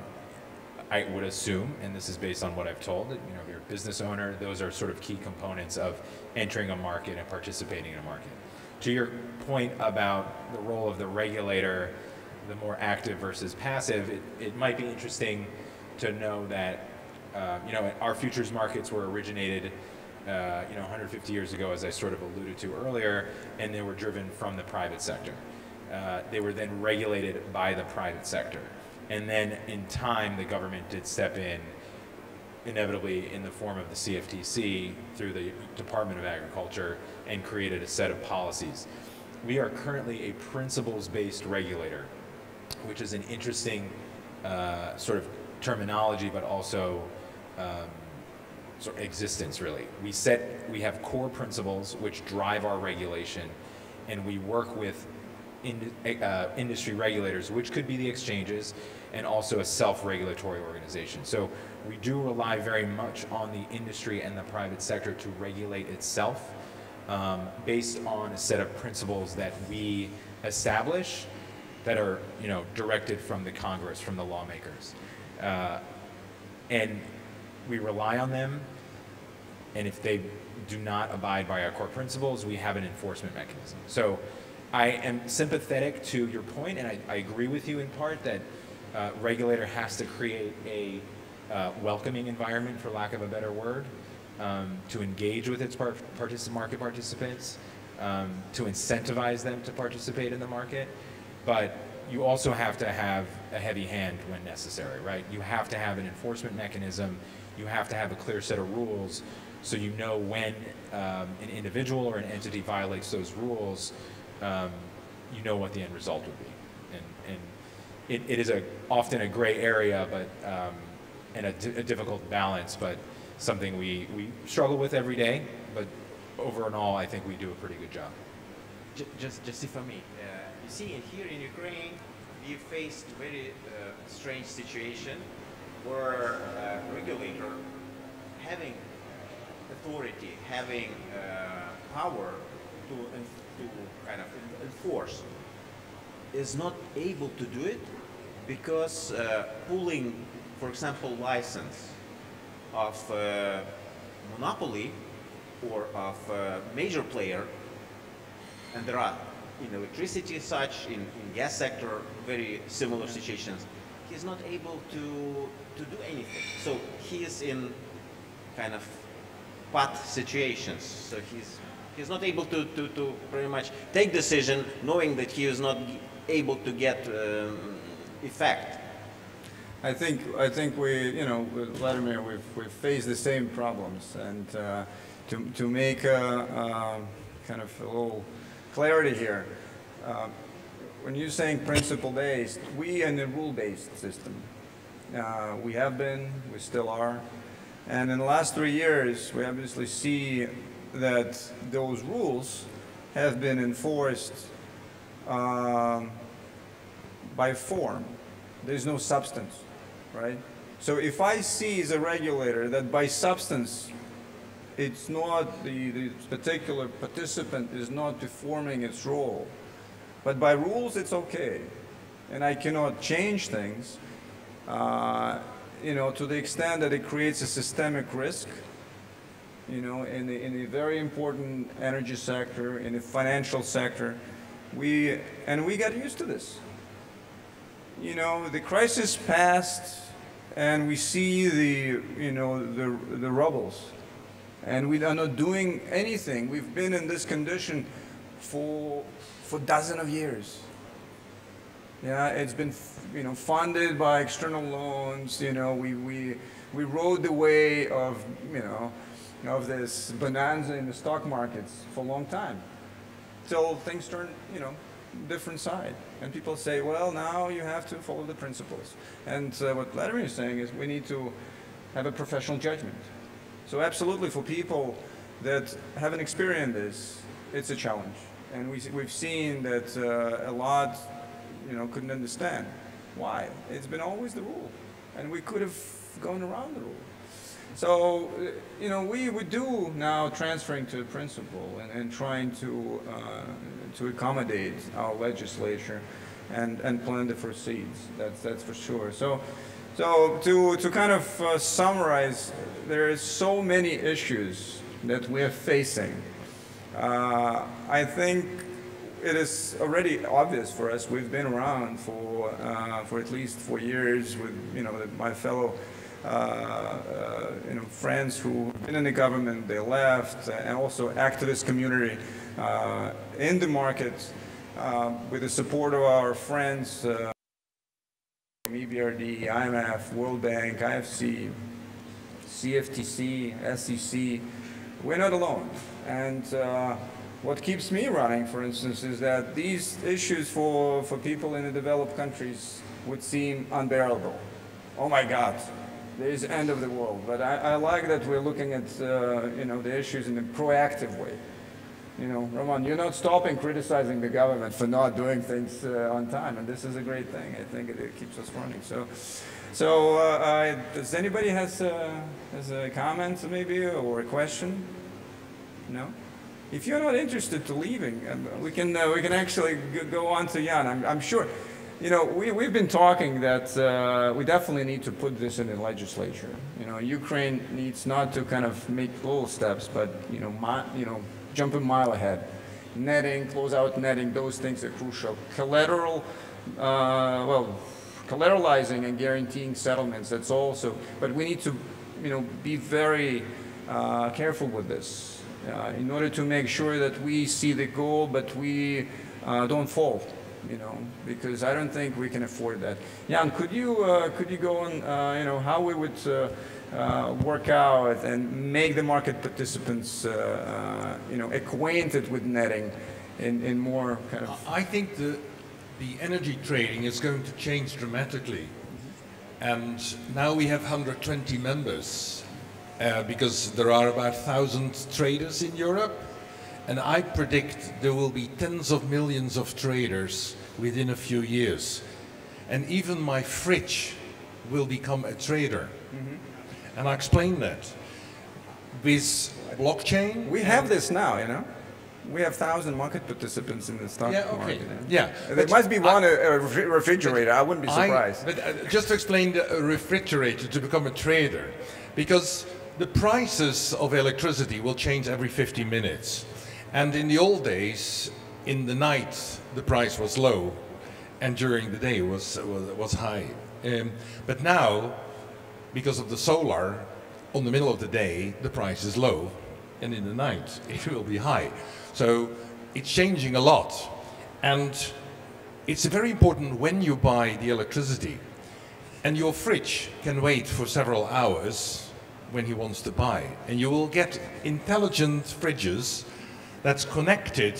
I would assume, and this is based on what I've told, that, you know, if you're a business owner, those are sort of key components of entering a market and participating in a market. To your point about the role of the regulator, the more active versus passive, it might be interesting to know that, you know, our futures markets were originated 150 years ago, as I sort of alluded to earlier, and they were driven from the private sector. They were then regulated by the private sector. And then in time, the government did step in, inevitably in the form of the CFTC through the Department of Agriculture, and created a set of policies. We are currently a principles-based regulator, which is an interesting sort of terminology, but also sort of existence, really. We have core principles which drive our regulation, and we work with industry regulators, which could be the exchanges, and also a self-regulatory organization. So we do rely very much on the industry and the private sector to regulate itself based on a set of principles that we establish that are, directed from the Congress, from the lawmakers. And we rely on them, and if they do not abide by our core principles, we have an enforcement mechanism. So I am sympathetic to your point, and I agree with you in part that regulator has to create a welcoming environment, for lack of a better word, to engage with its market participants, to incentivize them to participate in the market. But you also have to have a heavy hand when necessary, right? You have to have an enforcement mechanism. You have to have a clear set of rules so you know when an individual or an entity violates those rules, you know what the end result would be. And it is often a gray area, but and a difficult balance, but something we struggle with every day. But overall, I think we do a pretty good job. Just if I may, you see, here in Ukraine, we faced very strange situation where a regulator having authority, having power to kind of enforce, is not able to do it because pulling, for example, license of monopoly or of a major player, and there are in electricity such, in gas sector, very similar situations, he's not able to do anything. So he is in kind of pot situations. So he's not able to pretty much take decision knowing that he is not able to get effect. I think we, with Vladimir, we've faced the same problems, and to make a kind of a little clarity here, when you're saying principle-based, we are in a rule-based system. We have been, we still are, and in the last 3 years, we obviously see that those rules have been enforced by form. There's no substance, right? So if I see as a regulator that by substance, it's not, the particular participant is not performing its role, but by rules it's okay, and I cannot change things, to the extent that it creates a systemic risk, in the very important energy sector, in the financial sector, we got used to this. The crisis passed, and we see the rubbles, and we are not doing anything. We've been in this condition for dozens of years. Yeah, it's been funded by external loans. We rode the way of of this bonanza in the stock markets for a long time, till things turned different side, and people say, well, now you have to follow the principles. And what Vladimir is saying is we need to have a professional judgment. So absolutely, for people that haven't experienced this, it's a challenge. And we've seen that a lot, couldn't understand why. It's been always the rule, and we could have gone around the rule. So, we do now transferring to a principle and trying to accommodate our legislature and plant the first seeds. That's for sure. So to kind of summarize, there is so many issues that we're facing. I think it is already obvious for us. We've been around for at least 4 years with my fellow friends who've been in the government, they left, and also activist community in the market with the support of our friends from EBRD, IMF, World Bank, IFC, CFTC, SEC. We're not alone. And what keeps me running, for instance, is that these issues for people in the developed countries would seem unbearable. Oh my God, there's the end of the world. But I like that we're looking at the issues in a proactive way. Roman, you're not stopping criticizing the government for not doing things on time, and this is a great thing. I think it keeps us running. So does anybody has a comment maybe or a question? No? If you're not interested to leaving, we can actually go on to Jan. I'm sure. We've been talking that we definitely need to put this in the legislature. Ukraine needs not to kind of make little steps, but jump a mile ahead. Netting, close out netting, those things are crucial. Collateralizing and guaranteeing settlements, that's also, but we need to, be very careful with this in order to make sure that we see the goal, but we don't fall, because I don't think we can afford that. Jan, could you go on, how we would work out and make the market participants, acquainted with netting in more kind of... I think the energy trading is going to change dramatically. And now we have 120 members because there are about 1,000 traders in Europe. And I predict there will be tens of millions of traders within a few years. And even my fridge will become a trader. And I explain that. With blockchain... We have this now, We have 1,000 market participants in the stock market. Yeah. There must be one a refrigerator. I wouldn't be surprised. But just to explain the refrigerator to become a trader, because the prices of electricity will change every 50 minutes. And in the old days, in the night, the price was low, and during the day was high. But now, because of the solar, on the middle of the day, the price is low, and in the night, it will be high. So it's changing a lot. And it's very important when you buy the electricity. And your fridge can wait for several hours when he wants to buy. And you will get intelligent fridges that's connected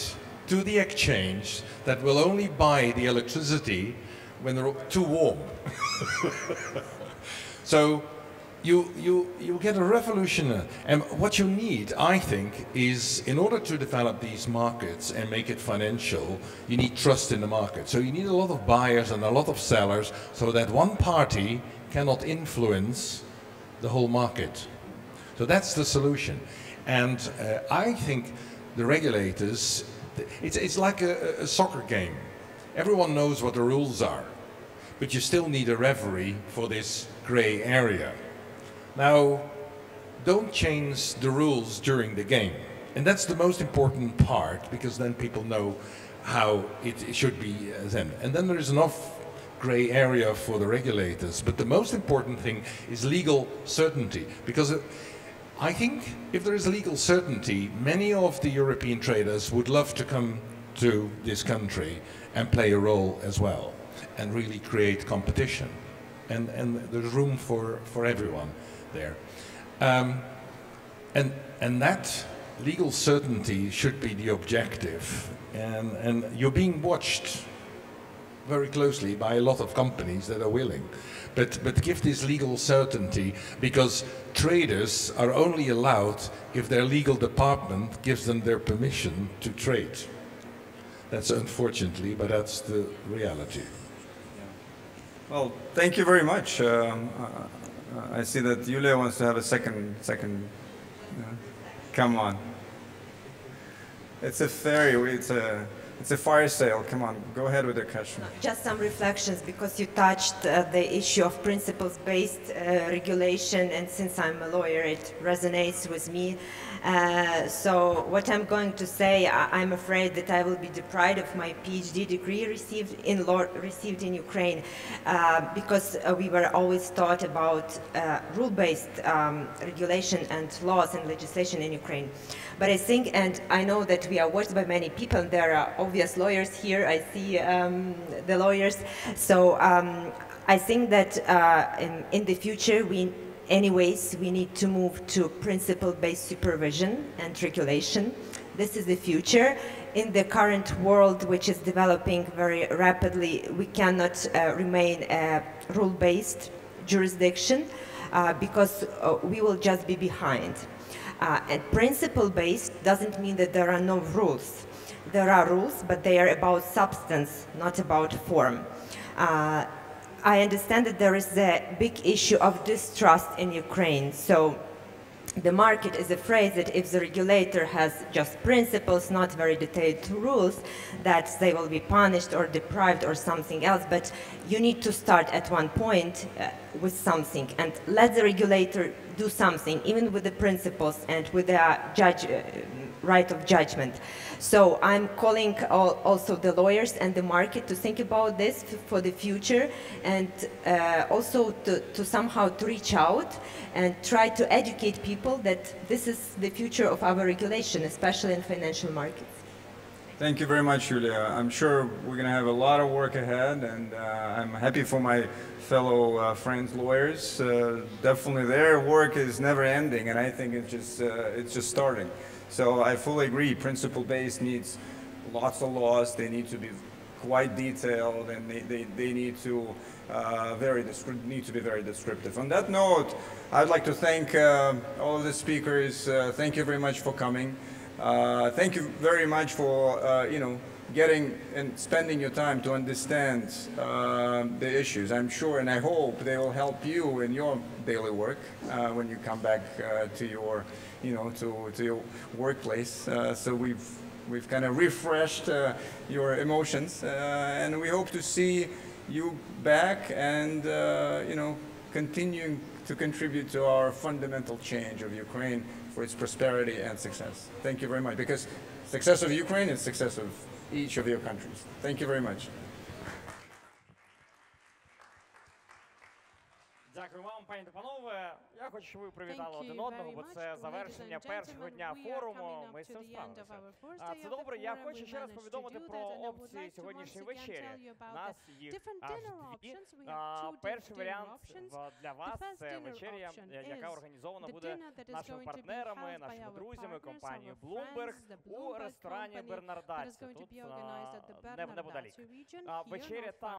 to the exchange that will only buy the electricity when they're too warm. So you get a revolution. And what you need, I think, is in order to develop these markets and make it financial, you need trust in the market. So you need a lot of buyers and a lot of sellers so that one party cannot influence the whole market. So that's the solution. And I think the regulators, it's like a soccer game. Everyone knows what the rules are, but you still need a referee for this gray area. Now, don't change the rules during the game. And that's the most important part, because then people know how it should be then. And then there is enough gray area for the regulators. But the most important thing is legal certainty, because I think if there is legal certainty, many of the European traders would love to come to this country and play a role as well, and really create competition. And there's room for everyone there. And that legal certainty should be the objective. And you're being watched very closely by a lot of companies that are willing. But give this legal certainty, because traders are only allowed if their legal department gives them their permission to trade. That's unfortunately, but that's the reality. Well, thank you very much. I see that Yulia wants to have a second. Come on. It's a ferry. It's a fire sale. Come on, go ahead with your question. Just some reflections, because you touched the issue of principles-based regulation, and since I'm a lawyer, it resonates with me. So what I'm going to say, I'm afraid that I will be deprived of my PhD degree received in Ukraine, because we were always taught about rule-based regulation and laws and legislation in Ukraine. But I think, and I know that we are watched by many people, and there are obvious lawyers here, I see the lawyers, so I think that in the future, we need to move to principle-based supervision and regulation. This is the future. In the current world, which is developing very rapidly, we cannot remain a rule-based jurisdiction because we will just be behind. And principle-based doesn't mean that there are no rules. There are rules, but they are about substance, not about form. I understand that there is a big issue of distrust in Ukraine. So the market is afraid that if the regulator has just principles, not very detailed rules, that they will be punished or deprived or something else. But you need to start at one point with something and let the regulator do something, even with the principles and with the right of judgment. So I'm calling also the lawyers and the market to think about this for the future, and also to somehow to reach out and try to educate people that this is the future of our regulation, especially in financial markets. Thank you very much, Julia. I'm sure we're going to have a lot of work ahead, and I'm happy for my fellow friends, lawyers. Definitely their work is never ending, and I think it's just starting. So I fully agree, principle-based needs lots of laws. They need to be quite detailed, and they need to be very descriptive. On that note, I'd like to thank all of the speakers. Thank you very much for coming. Thank you very much for getting and spending your time to understand the issues. I'm sure and I hope they will help you in your daily work when you come back to your to your workplace. So we've kind of refreshed your emotions, and we hope to see you back and continuing to contribute to our fundamental change of Ukraine for its prosperity and success. Thank you very much, because success of Ukraine is success of each of your countries. Thank you very much. Дякую вам, пані та панове. Я хочу, щоб ви привітали один одного, бо це завершення першого дня форуму. Ми з цим справилися. Це добре. Я хочу ще раз повідомити про опції сьогоднішньої вечері. У нас їх аж дві. Перший варіант для вас – це вечеря, яка організована буде нашими партнерами, нашими друзями, компанією Bloomberg у ресторані Бернардацька, тут неподалік. Вечеря там